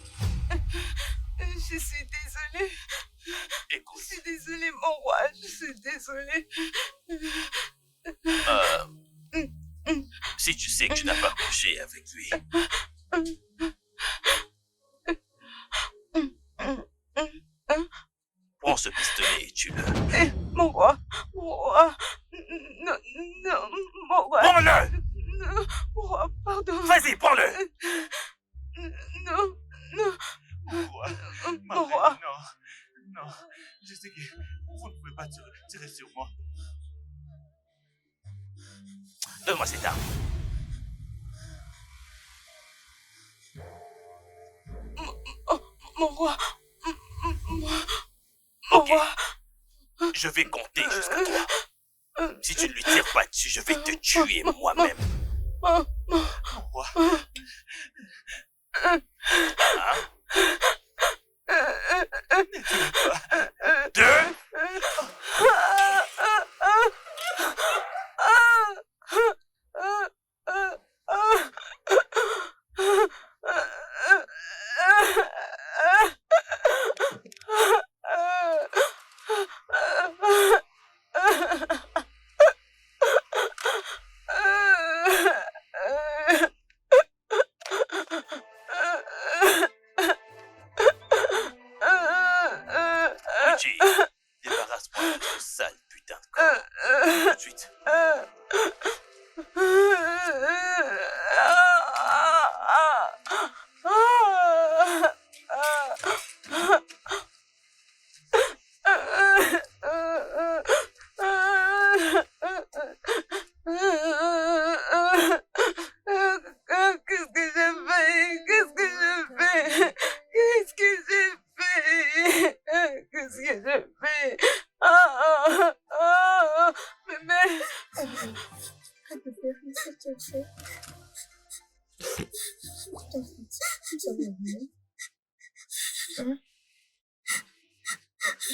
Je suis désolée. Écoute. Je suis désolée, mon roi. Je suis désolée. Si tu sais que tu n'as pas couché avec lui, prends ce pistolet et tue-le. Mon roi. Non, mon roi. Prends-le! Non, mon roi, pardon. Vas-y, prends-le! Non. Mon roi. Non. Je sais que vous ne pouvez pas tirer sur moi. Donne-moi cette arme. Mon roi. Ok. Je vais compter jusqu'à 3. Si tu ne lui tires pas dessus, je vais te tuer moi-même. Mon roi. Hein?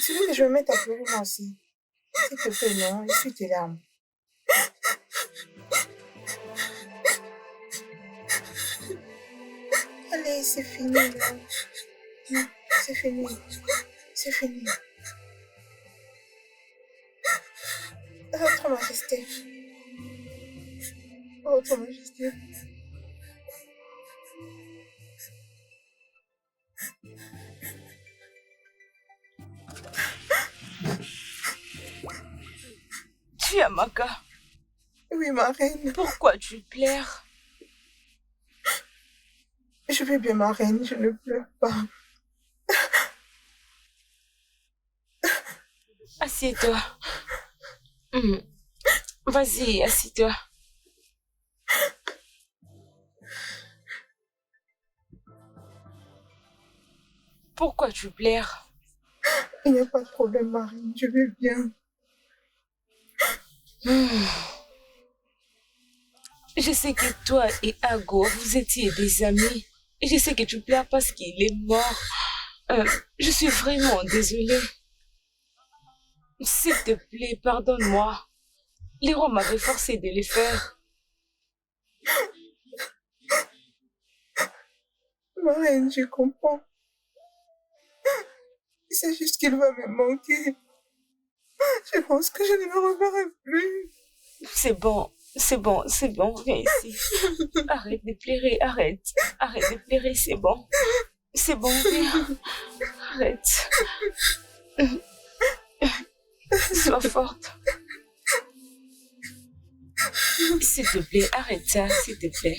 Tu veux que je me mette à pleurer moi aussi? S'il te plaît, non, essuie tes larmes. Allez, c'est fini, là. Non, c'est fini. C'est fini. Votre Majesté. Votre Majesté. Chiamaka. Oui, ma reine. Pourquoi tu pleures? Je vais bien, ma reine, je ne pleure pas. Assieds-toi. Vas-y, assieds-toi. Pourquoi tu pleures? Il n'y a pas de problème, ma reine, je vais bien. Je sais que toi et Ago, vous étiez des amis. Et je sais que tu pleures parce qu'il est mort. Je suis vraiment désolée. S'il te plaît, pardonne-moi. Les rois m'avaient forcé de le faire. Ma reine, je comprends. C'est juste qu'il va me manquer. Je pense que je ne le reverrai plus. C'est bon, viens ici. Arrête de pleurer, arrête de pleurer, c'est bon. C'est bon, viens. Arrête. Sois forte. S'il te plaît, arrête ça, s'il te plaît.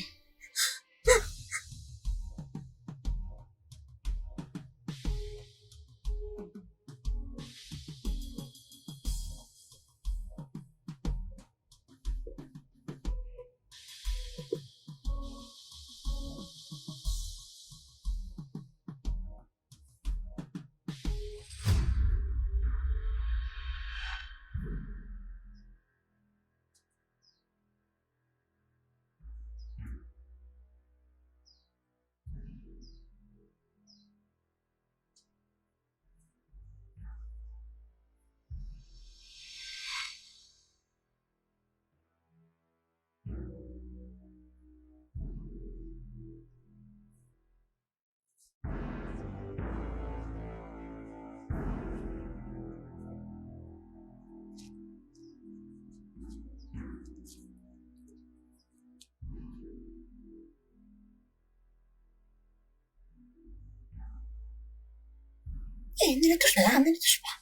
Ne le touche pas, ne le touche pas.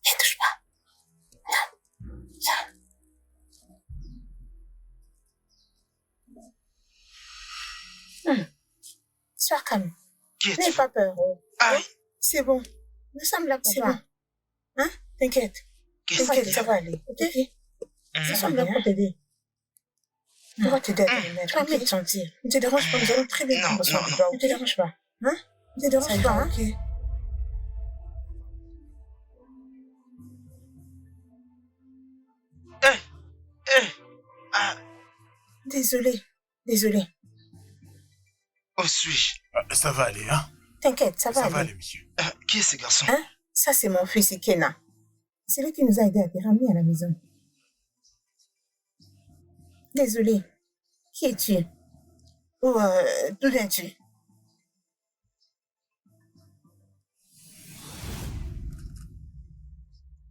Ne le touche pas. Non, ça. Sois calme. N'aie pas peur. Aïe. C'est bon. Nous sommes là pour toi. Bon. Hein? T'inquiète. T'inquiète, ça va aller. Ok? Nous sommes là pour t'aider. On va t'aider à te remettre. Tu vas mieux te sentir. Ne te dérange pas, nous allons très bien prendre soin de toi. Ne te dérange pas. Hein? Ne te dérange pas, hein? Ok. Désolé. Où suis-je? Ça va aller, hein? T'inquiète, ça va Ça aller. va aller, monsieur. Qui est ce garçon? Hein? Ça, c'est mon fils Ikena. C'est lui qui nous a aidés à te ramener à la maison. Désolé. Qui es-tu? Ou d'où viens-tu?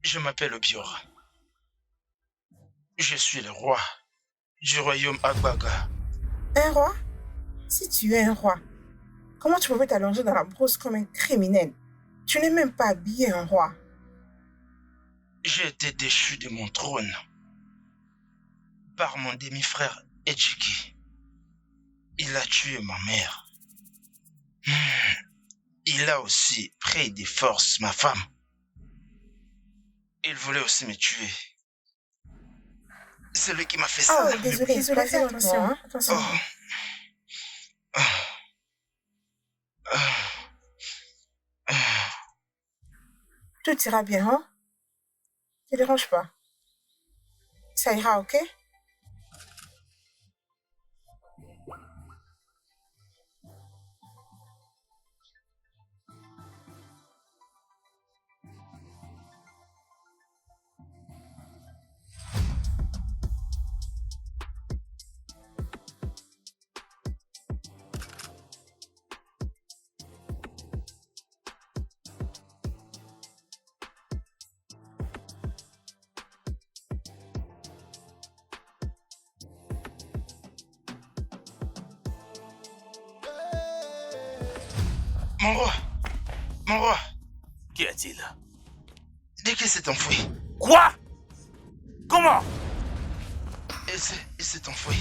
Je m'appelle Obiora. Je suis le roi du royaume Agbaga. Un roi? Si tu es un roi, comment tu pouvais t'allonger dans la brousse comme un criminel? Tu n'es même pas habillé en roi. J'ai été déchu de mon trône. par mon demi-frère Ejiki. Il a tué ma mère. Il a aussi pris de force ma femme. Il voulait aussi me tuer. C'est lui qui m'a fait ça. Oh, désolé, fais attention, hein. Attention. Tout ira bien, hein? Ne te dérange pas. Ça ira, ok? Mon roi, Qu'y a-t-il? dès qu'il s'est enfui. Quoi? Comment? Il s'est enfui.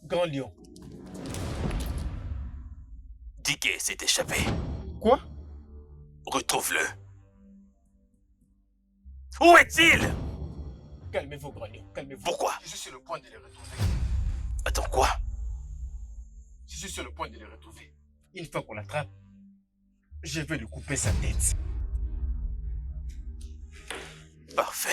Grand Lion. Diké s'est échappé. Quoi? Retrouve-le. Où est-il? Calmez-vous, Grand Lion, calmez-vous. Pourquoi? Je suis sur le point de les retrouver. Attends, quoi? Je suis sur le point de les retrouver. Une fois qu'on l'attrape, je vais lui couper sa tête. Parfait.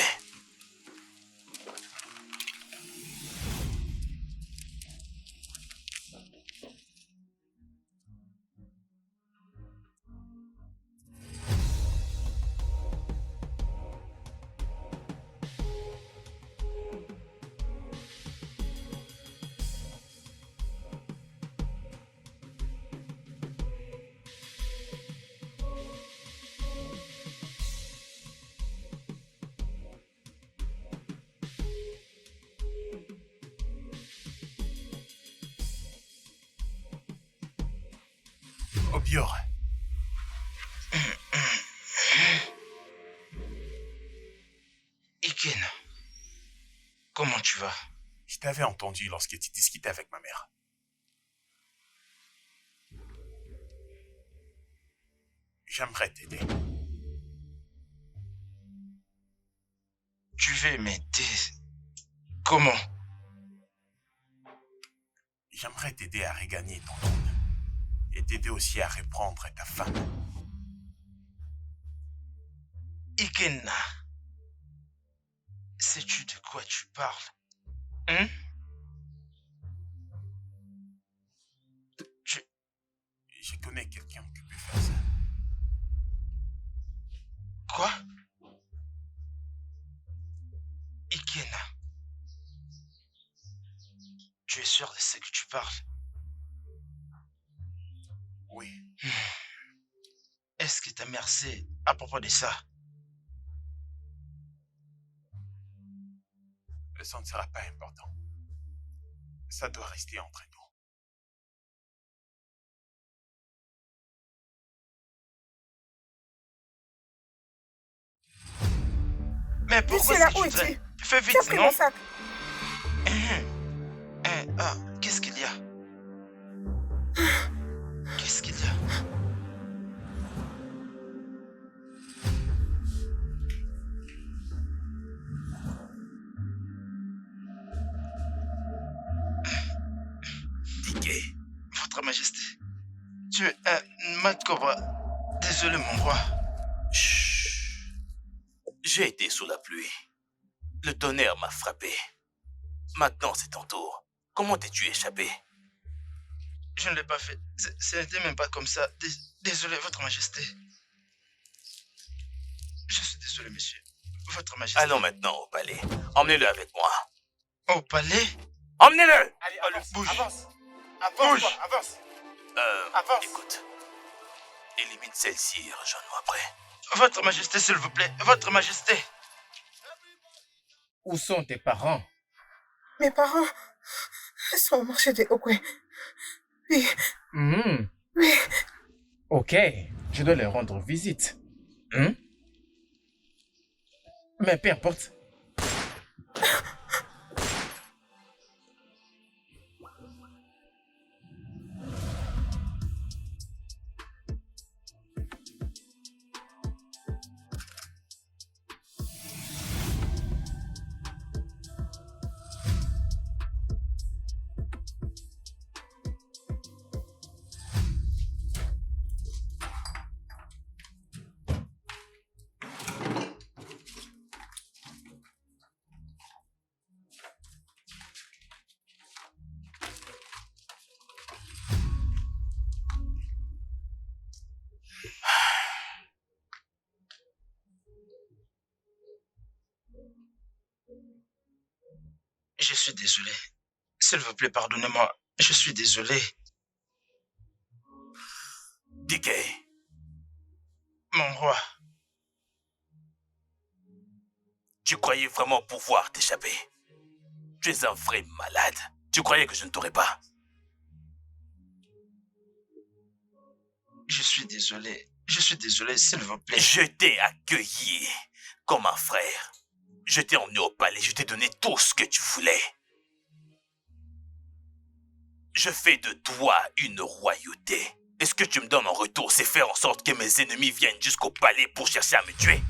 Obior. Iken, comment tu vas? Je t'avais entendu lorsque tu discutais avec ma mère. J'aimerais t'aider. Tu veux m'aider? Comment? J'aimerais t'aider à regagner ton trône. Et t'aider aussi à reprendre ta femme. Ikenna, sais-tu de quoi tu parles? Hein? Je connais quelqu'un qui peut faire ça. Quoi? Ikenna, tu es sûr de ce que tu parles? Oui. Est-ce que ta mère sait à propos de ça? Ça ne sera pas important. Ça doit rester entre nous. Mais Je pourquoi suis là, est-ce où que tu es-tu? voudrais... Fais Tu as vite, pris non? mon sac. Qu'est-ce qu'il y a? Qu'est-ce qu'il y a? Diké. Votre Majesté, tu es Makobra. Désolé, mon roi. Chut. J'ai été sous la pluie. Le tonnerre m'a frappé. Maintenant, c'est ton tour. Comment t'es-tu échappé? Je ne l'ai pas fait. Ce n'était même pas comme ça. Désolé, Votre Majesté. Je suis désolé, monsieur. Votre Majesté. Allons maintenant au palais. Emmenez-le avec moi. Au palais? Emmenez-le! Allez, avance, bouge. avance. Bouge. Avance, avance. Avance. Écoute. Élimine celle-ci et rejoins-nous après. Votre Majesté, s'il vous plaît. Votre Majesté. Où sont tes parents? Mes parents sont au marché de Okwe. Oui. Ok, je dois leur rendre visite. Mais peu importe. Je suis désolé. S'il vous plaît, pardonnez-moi. Je suis désolé. DK, Mon roi, tu croyais vraiment pouvoir t'échapper? Tu es un vrai malade. Tu croyais que je ne t'aurais pas? je suis désolé. Je suis désolé, s'il vous plaît. Je t'ai accueilli comme un frère. Je t'ai emmené au palais, je t'ai donné tout ce que tu voulais. Je fais de toi une royauté. Et ce que tu me donnes en retour, c'est faire en sorte que mes ennemis viennent jusqu'au palais pour chercher à me tuer.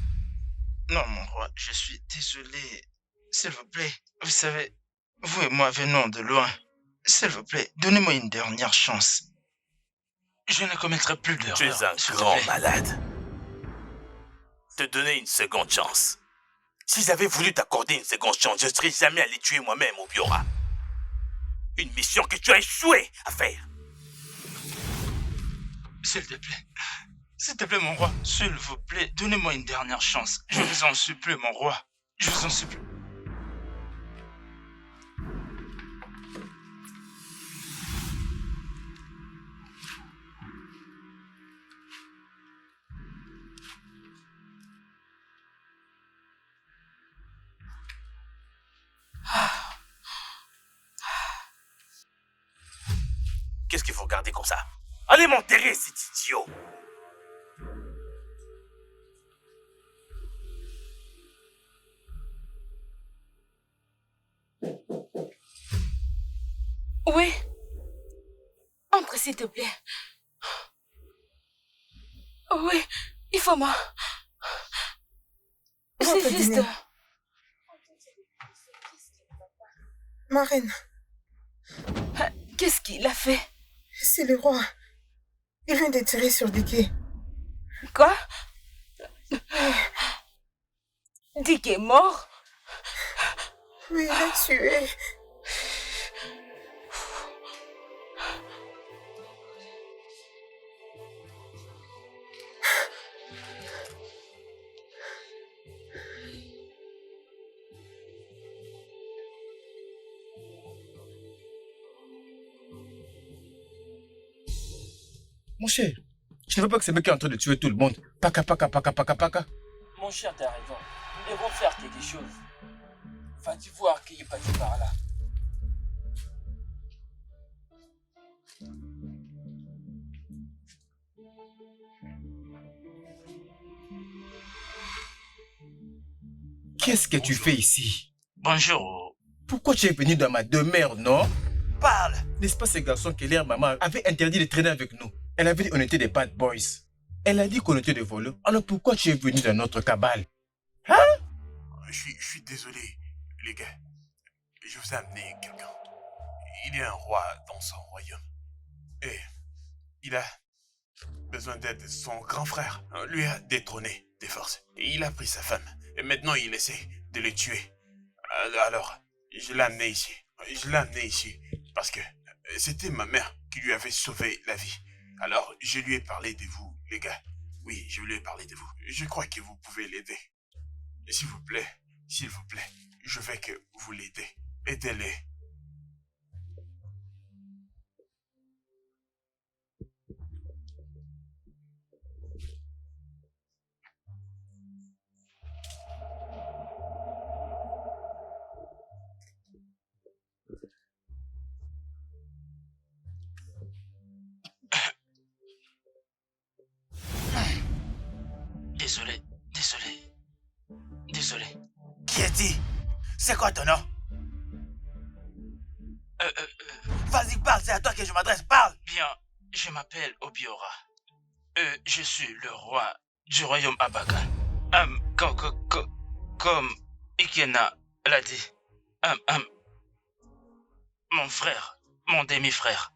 Non, mon roi, je suis désolé. S'il vous plaît, vous savez, vous et moi venons de loin. S'il vous plaît, donnez-moi une dernière chance. Je ne commettrai plus d'erreur. Tu es un grand malade. Te donner une seconde chance. Si j'avais voulu t'accorder une seconde chance, je ne serais jamais allé tuer moi-même au Biora. Une mission que tu as échoué à faire. S'il te plaît, mon roi, s'il vous plaît, donnez-moi une dernière chance. Je vous en supplie, mon roi. Je vous en supplie. Qu'est-ce qu'il faut regarder comme ça? Allez m'enterrer, cet idiot! Oui. Entre, s'il te plaît. Oui, il faut moi. C'est Votre juste... dîner. Ma reine, Qu'est-ce qu'il a fait? c'est le roi. Il vient de tirer sur Dicky. Quoi? Dick est mort? Oui, il l'a tué. Mon cher, je ne veux pas que ce mec est en train de tuer tout le monde. Paka, paka, paka, paka, paka. Mon cher, t'as raison. Nous devons faire quelque chose. Vas-tu voir qui est passé par là? Qu'est-ce que tu fais ici? Bonjour. Pourquoi tu es venu dans ma demeure, non? Parle! N'est-ce pas ce garçon que leur maman avait interdit de traîner avec nous? Elle avait dit qu'on était des bad boys. Elle a dit qu'on était des voleurs. Alors pourquoi tu es venu dans notre cabale? Hein? Je suis désolé, les gars. Je vous ai amené quelqu'un. Il est un roi dans son royaume. Et il a besoin d'aide. Son grand frère lui a détrôné des forces. Et il a pris sa femme. Et maintenant, il essaie de le tuer. Alors, je l'ai amené ici. Je l'ai amené ici parce que c'était ma mère qui lui avait sauvé la vie. Alors, je lui ai parlé de vous, les gars. Oui, je lui ai parlé de vous. Je crois que vous pouvez l'aider. S'il vous plaît, je veux que vous l'aidez. Aidez-les. Désolé, désolé, désolé. Qui es-tu? C'est quoi ton nom? Vas-y, parle, c'est à toi que je m'adresse, parle! Bien, je m'appelle Obiora. Je suis le roi du royaume Abaga. Comme Ikena l'a dit, mon frère, mon demi-frère,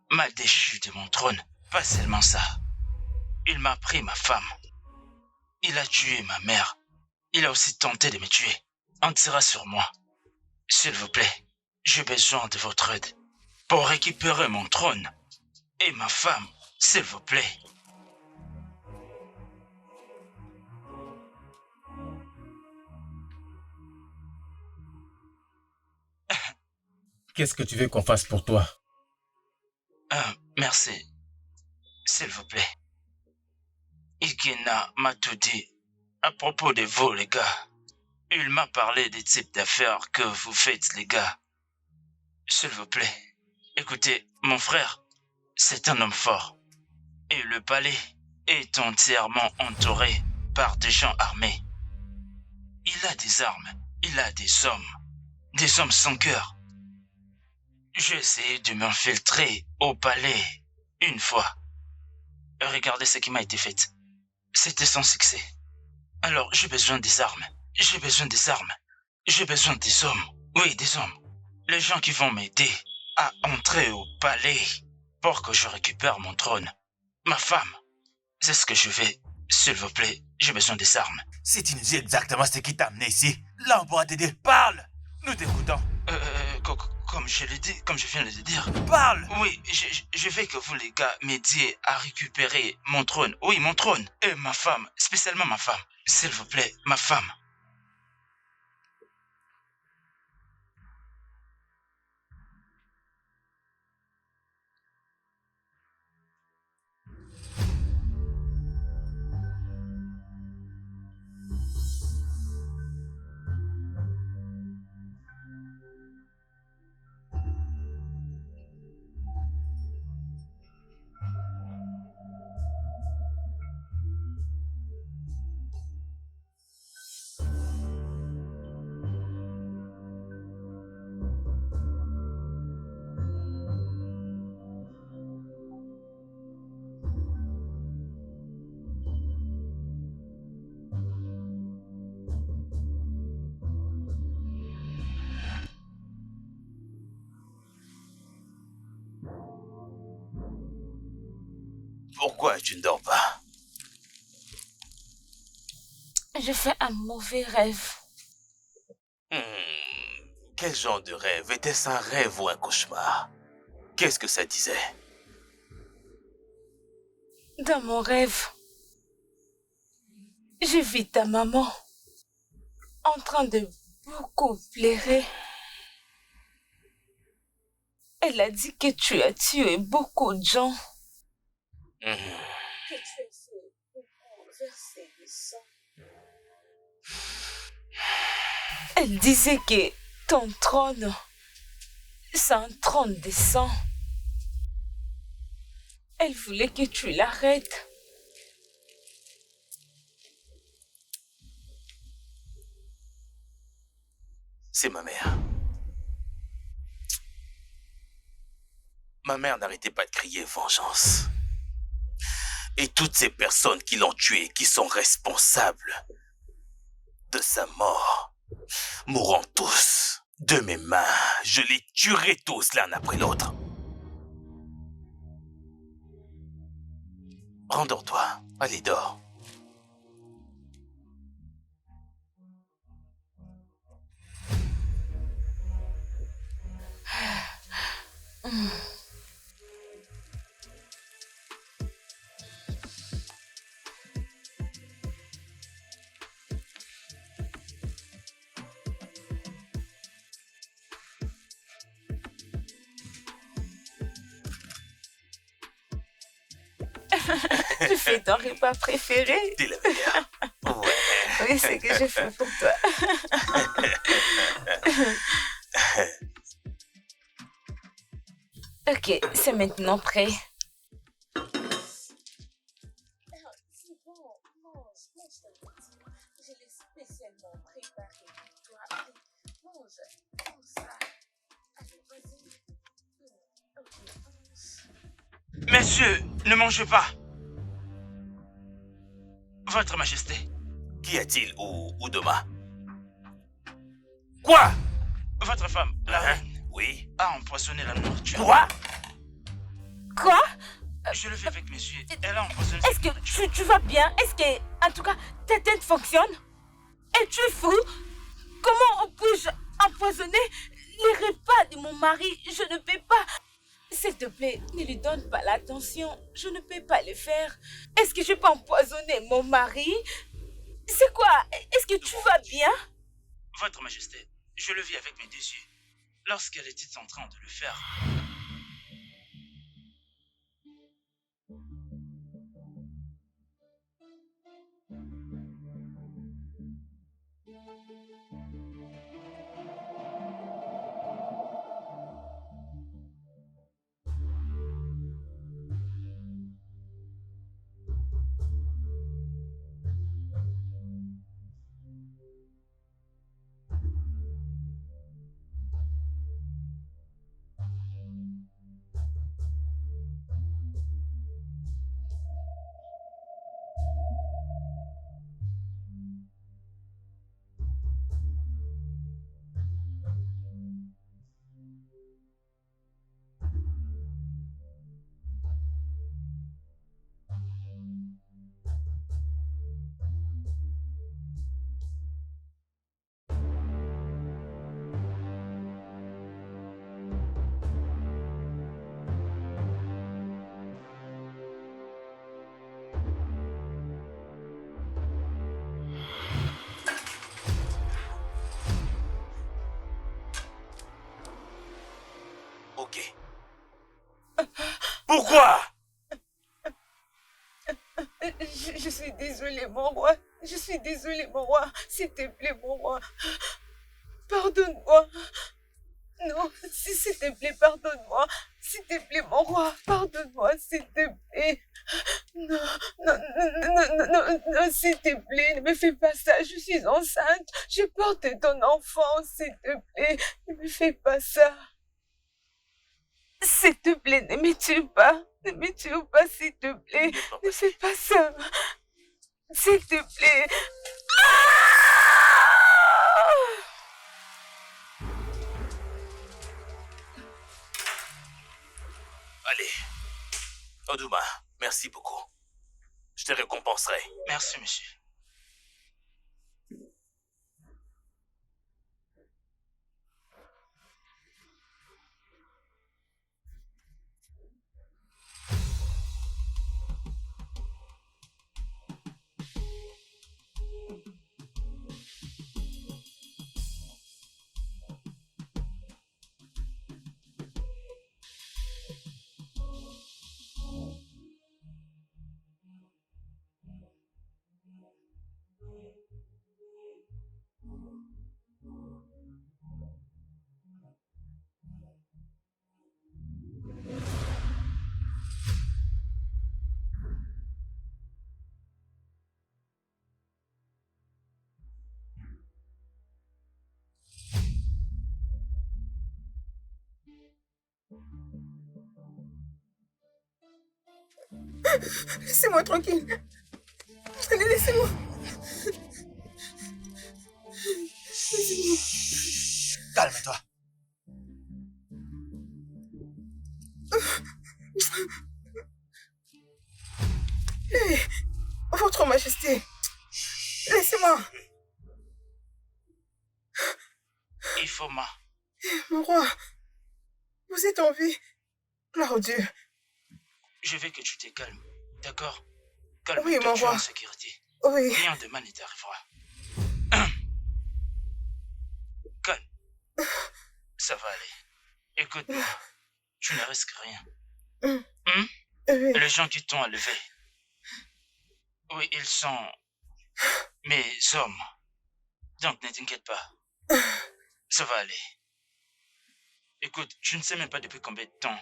m'a déchu de mon trône. Pas seulement ça. Il m'a pris ma femme. Il a tué ma mère. Il a aussi tenté de me tuer. On tirera sur moi. S'il vous plaît, j'ai besoin de votre aide pour récupérer mon trône et ma femme, s'il vous plaît. Qu'est-ce que tu veux qu'on fasse pour toi? Merci. S'il vous plaît. Ikena m'a tout dit à propos de vous, les gars. Il m'a parlé des types d'affaires que vous faites, les gars. S'il vous plaît, écoutez, mon frère, c'est un homme fort. Et le palais est entièrement entouré par des gens armés. Il a des armes, il a des hommes sans cœur. J'ai essayé de m'infiltrer au palais une fois. Regardez ce qui m'a été fait. C'était sans succès. Alors j'ai besoin des armes. J'ai besoin des armes. J'ai besoin des hommes. Oui, des hommes. Les gens qui vont m'aider à entrer au palais pour que je récupère mon trône. Ma femme. C'est ce que je veux. S'il vous plaît, j'ai besoin des armes. Si tu nous dis exactement ce qui t'a amené ici, là on pourra t'aider. Parle! Nous t'écoutons. Comme je viens de le dire. Parle! Oui, je veux que vous les gars m'aidiez à récupérer mon trône. Oui, mon trône. Et ma femme, spécialement ma femme. S'il vous plaît, ma femme. Pourquoi tu ne dors pas? Je fais un mauvais rêve. Quel genre de rêve? Était-ce un rêve ou un cauchemar? Qu'est-ce que ça disait? Dans mon rêve, j'ai vu ta maman en train de beaucoup pleurer. Elle a dit que tu as tué beaucoup de gens. Que tu as fait beaucoup verser du sang. Elle disait que ton trône, c'est un trône de sang. Elle voulait que tu l'arrêtes. C'est ma mère. Ma mère n'arrêtait pas de crier vengeance. Et toutes ces personnes qui l'ont tué, qui sont responsables de sa mort, mourront tous. De mes mains, je les tuerai tous l'un après l'autre. Rendors-toi. Allez, dors. Tu fais ton repas préféré? T'es la meilleure. Ouais. Oui, c'est que je fais pour toi. Ok, c'est maintenant prêt. bon, mange ta petite. Je l'ai spécialement préparé pour toi. Allez, mange ça. Allez, vas-y. Ok, mange. Messieurs, ne mangez pas. Votre Majesté. Qu'y a-t-il, Udoma? Quoi? Votre femme, la reine, oui, a empoisonné la nourriture. Quoi? Quoi? Je le fais avec mes yeux. Elle a empoisonné. Est-ce que tu vas bien? Est-ce que, en tout cas, ta tête fonctionne? Es-tu fou? Comment puis-je empoisonner les repas de mon mari? Je ne peux pas. S'il te plaît, ne lui donne pas l'attention. Je ne peux pas le faire. Est-ce que je peux empoisonner mon mari? C'est quoi? Est-ce que tu vas bien? Votre Majesté, je le vis avec mes deux yeux. Lorsqu'elle était en train de le faire. Ok. Pourquoi? Je suis désolée, mon roi. Je suis désolée, mon roi. S'il te plaît, mon roi. Pardonne-moi. Non, s'il te plaît, pardonne-moi. S'il te plaît, mon roi, pardonne-moi, s'il te plaît. Non, non, non, s'il te plaît, ne me fais pas ça. Je suis enceinte. Je porte ton enfant, s'il te plaît. Ne me fais pas ça. S'il te plaît, ne me tue pas. Ne me tue pas, s'il te plaît. Ne fais pas ça. S'il te plaît. Allez. Oduma, merci beaucoup. Je te récompenserai. Merci, monsieur. Laissez-moi tranquille. Allez, laissez-moi. Calme-toi. Hey, Votre Majesté, laissez-moi. Ifoma. Mon roi, vous êtes en vie. Gloire au Dieu. Je veux que tu te calmes, d'accord? Calme-toi, Oui, mon tu es roi. en sécurité. Oui. Rien de mal ne t'arrivera. Calme. Ça va aller. Écoute-moi, tu ne risques rien. Oui. Les gens qui t'ont élevé, oui, ils sont mes hommes. Donc ne t'inquiète pas. Ça va aller. Écoute, tu ne sais même pas depuis combien de temps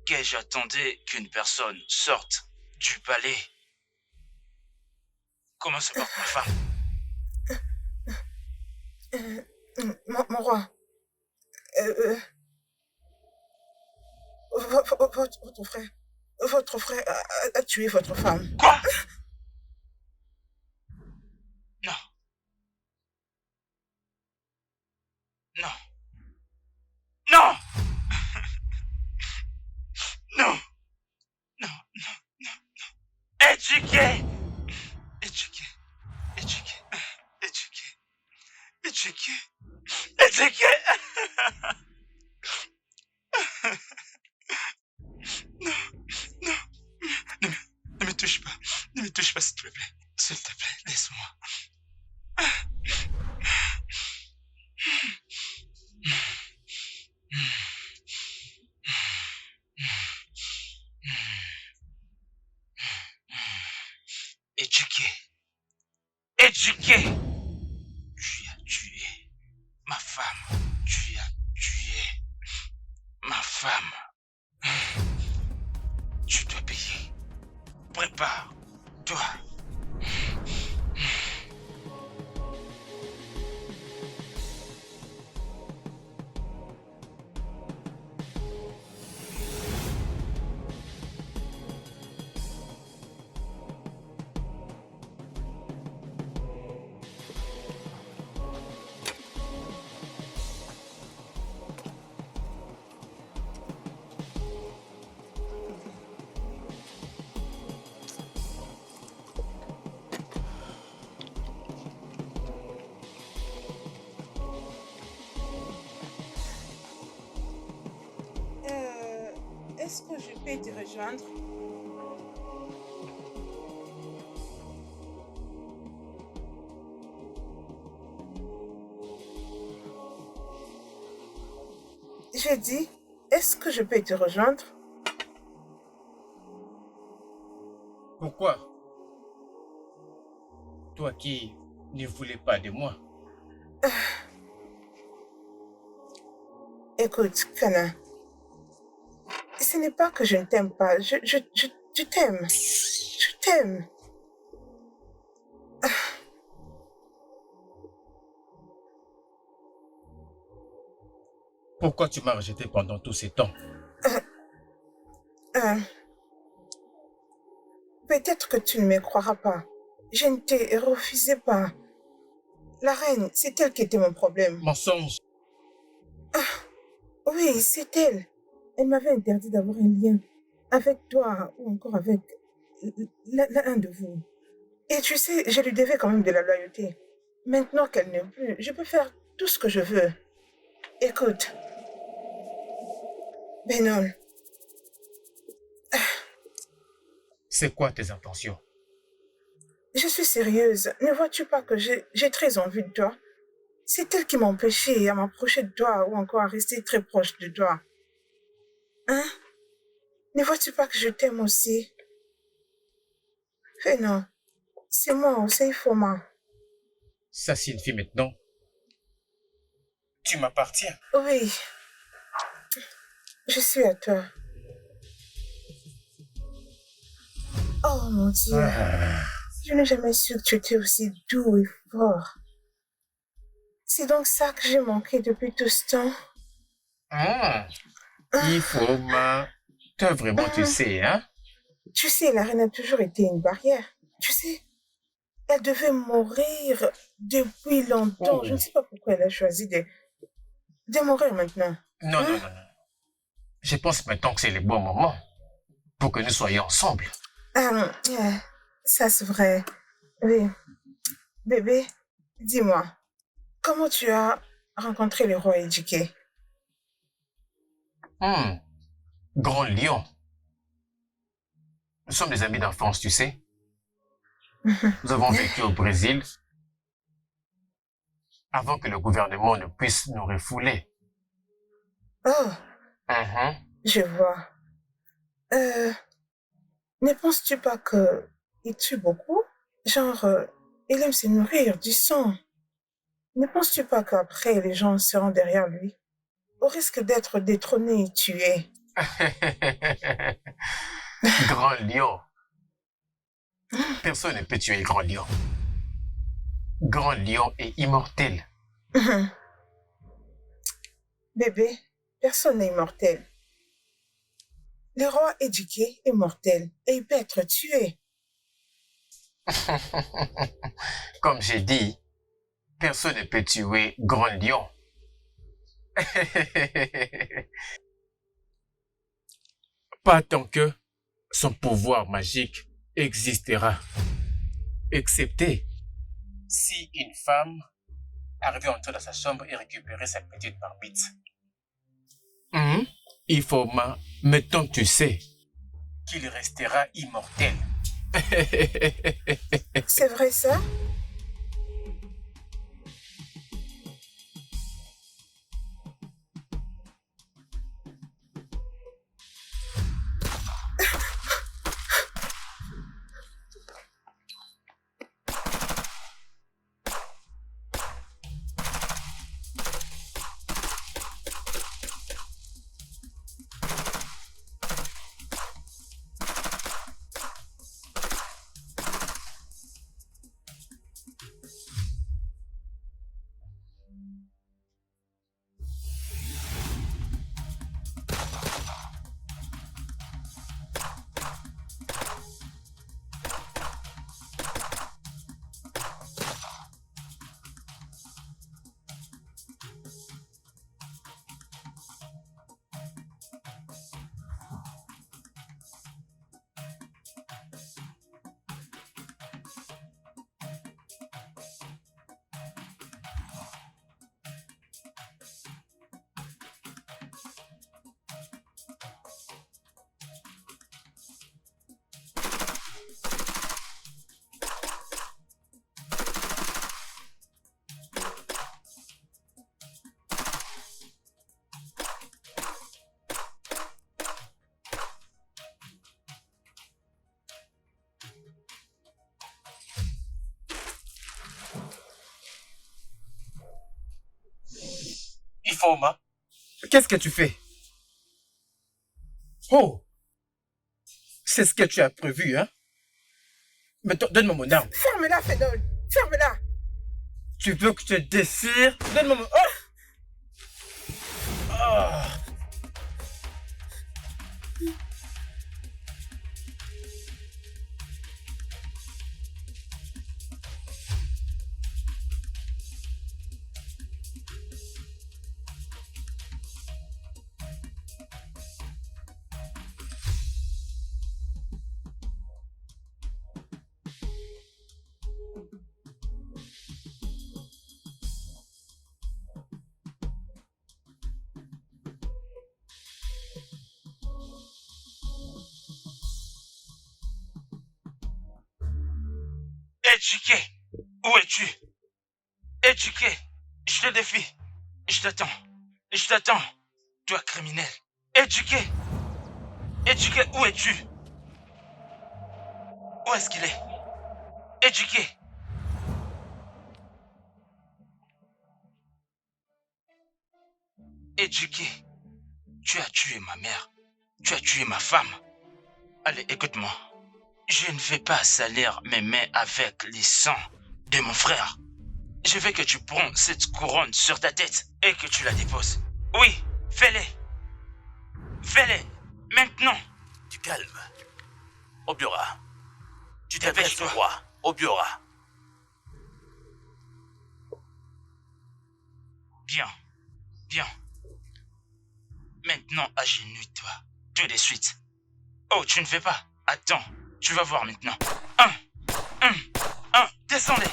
que j'attendais qu'une personne sorte du palais Comment se porte ma femme? Mon roi, votre frère a tué votre femme. Quoi? Non. Non. Non. Non. Non, non, non, non. Éduqué. Éduqué. Éduqué. Éduqué. Éduqué. Éduqué. Non, non. Ne me touche pas. Ne me touche pas, s'il te plaît. S'il te plaît, laisse-moi. Éduqué. Éduqué. Tu as tué ma femme. Tu as tué ma femme. Tu dois payer. Prépare-toi. Est-ce que je peux te rejoindre? J'ai dit, est-ce que je peux te rejoindre? Pourquoi? Toi qui ne voulais pas de moi. Écoute, Kana, ce n'est pas que je ne t'aime pas, je t'aime. Je t'aime. Pourquoi tu m'as rejeté pendant tous ces temps? Peut-être que tu ne me croiras pas. Je ne t'ai refusé pas. La reine, c'est elle qui était mon problème. Mensonge. Oui, c'est elle. Elle m'avait interdit d'avoir un lien avec toi ou encore avec l'un de vous. Et tu sais, je lui devais quand même de la loyauté. Maintenant qu'elle n'est plus, je peux faire tout ce que je veux. Écoute, Benon. C'est quoi tes intentions? Je suis sérieuse. Ne vois-tu pas que j'ai très envie de toi? C'est elle qui m'a empêché à m'approcher de toi ou encore à rester très proche de toi. Hein? Ne vois-tu pas que je t'aime aussi? Non, c'est moi, c'est Ifoma. Ça signifie maintenant, tu m'appartiens. Oui, je suis à toi. Oh mon Dieu, je n'ai jamais su que tu étais aussi doux et fort. C'est donc ça que j'ai manqué depuis tout ce temps. Ifoma, toi vraiment tu sais, hein? Tu sais, la reine a toujours été une barrière. Tu sais, elle devait mourir depuis longtemps. Oh. Je ne sais pas pourquoi elle a choisi de mourir maintenant. Non, non, non, non. Je pense maintenant que c'est le bon moment pour que nous soyons ensemble. Ça c'est vrai. Oui. Bébé, dis-moi, comment tu as rencontré le roi éduqué? Grand lion. Nous sommes des amis d'enfance, tu sais. Nous avons vécu au Brésil avant que le gouvernement ne puisse nous refouler. Oh, je vois. Ne penses-tu pas qu'il tue beaucoup? Genre, il aime se nourrir du sang. Ne penses-tu pas qu'après, les gens seront derrière lui, au risque d'être détrônés et tués? Grand lion. Personne ne peut tuer Grand Lion. Grand Lion est immortel. Bébé, personne n'est immortel. Le roi éduqué est mortel et il peut être tué. Comme j'ai dit, personne ne peut tuer Grand Lion. Pas tant que son pouvoir magique existera. Excepté si une femme arrivait à entrer dans sa chambre et récupérer sa petite barbite. Ifoma, maintenant tu sais qu'il restera immortel. C'est vrai ça? Ifoma, qu'est-ce que tu fais? Oh, c'est ce que tu as prévu, hein? Mais donne-moi mon arme. Ferme-la, Fedol. Ferme-la. Tu veux que je te déchire? Donne-moi mon... Oh! Oh! Éduqué, où es-tu? Éduqué, je te défie. Je t'attends, toi criminel. Éduqué, où es-tu? Où est-ce qu'il est? Éduqué. Éduqué, tu as tué ma mère, tu as tué ma femme. Allez, écoute-moi. Je ne vais pas salir mes mains avec les sangs de mon frère. Je veux que tu prends cette couronne sur ta tête et que tu la déposes. Oui, fais-le. Fais-le, maintenant. Du calme. Obiora, tu t'adresses au roi. Obiora. Bien. Maintenant, agenouille-toi, tout de suite. Oh, tu ne fais pas. Attends, tu vas voir maintenant. Un, descendez.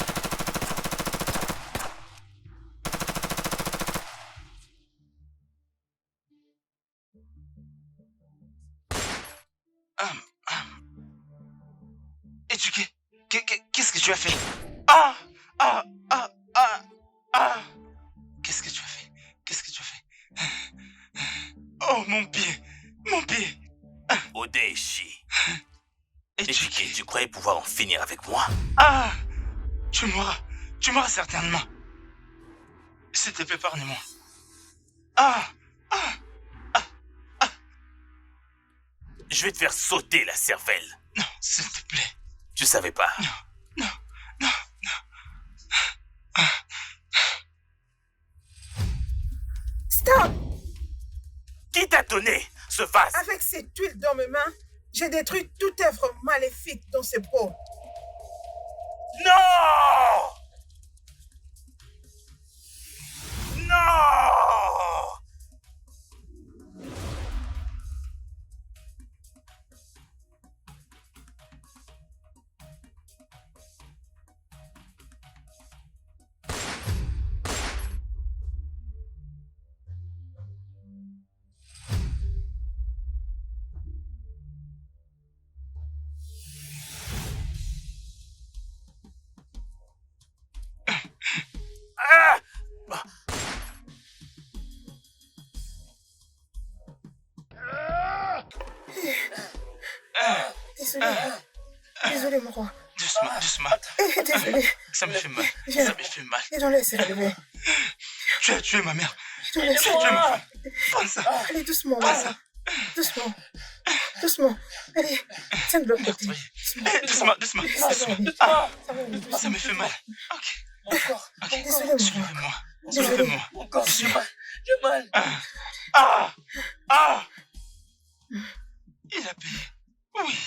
Éduqué, qu'est-ce que tu as fait? Qu'est-ce que tu as fait? Oh, mon pied. Odeshi. Éduqué, tu croyais pouvoir en finir avec moi? Tu mourras certainement. S'il te plaît, pardonne-moi. Je vais te faire sauter la cervelle. Non, s'il te plaît. Tu savais pas. Stop! Qui t'a donné ce vase? Avec cette huile dans mes mains, j'ai détruit toute œuvre maléfique dans ce pot. Non! Non! Désolé. Désolé, mon roi. Doucement, doucement. Désolé. Ça me fait mal. Viens. Ça me fait mal. Et on laisse relever. Tu as tué ma mère. Je te laisse Tu as tué ma relever. femme. Prends ça. Allez, doucement, vas-y. Doucement. Doucement. Allez, tiens de l'autre côté. Doucement, doucement. Ça me fait mal. Ok. Encore. Ok. Désolé, mon roi. Soulevez-moi. Désolé. Soulevez-moi. Encore, j'ai mal. J'ai mal. Ah! Ah! Il a payé. Oui.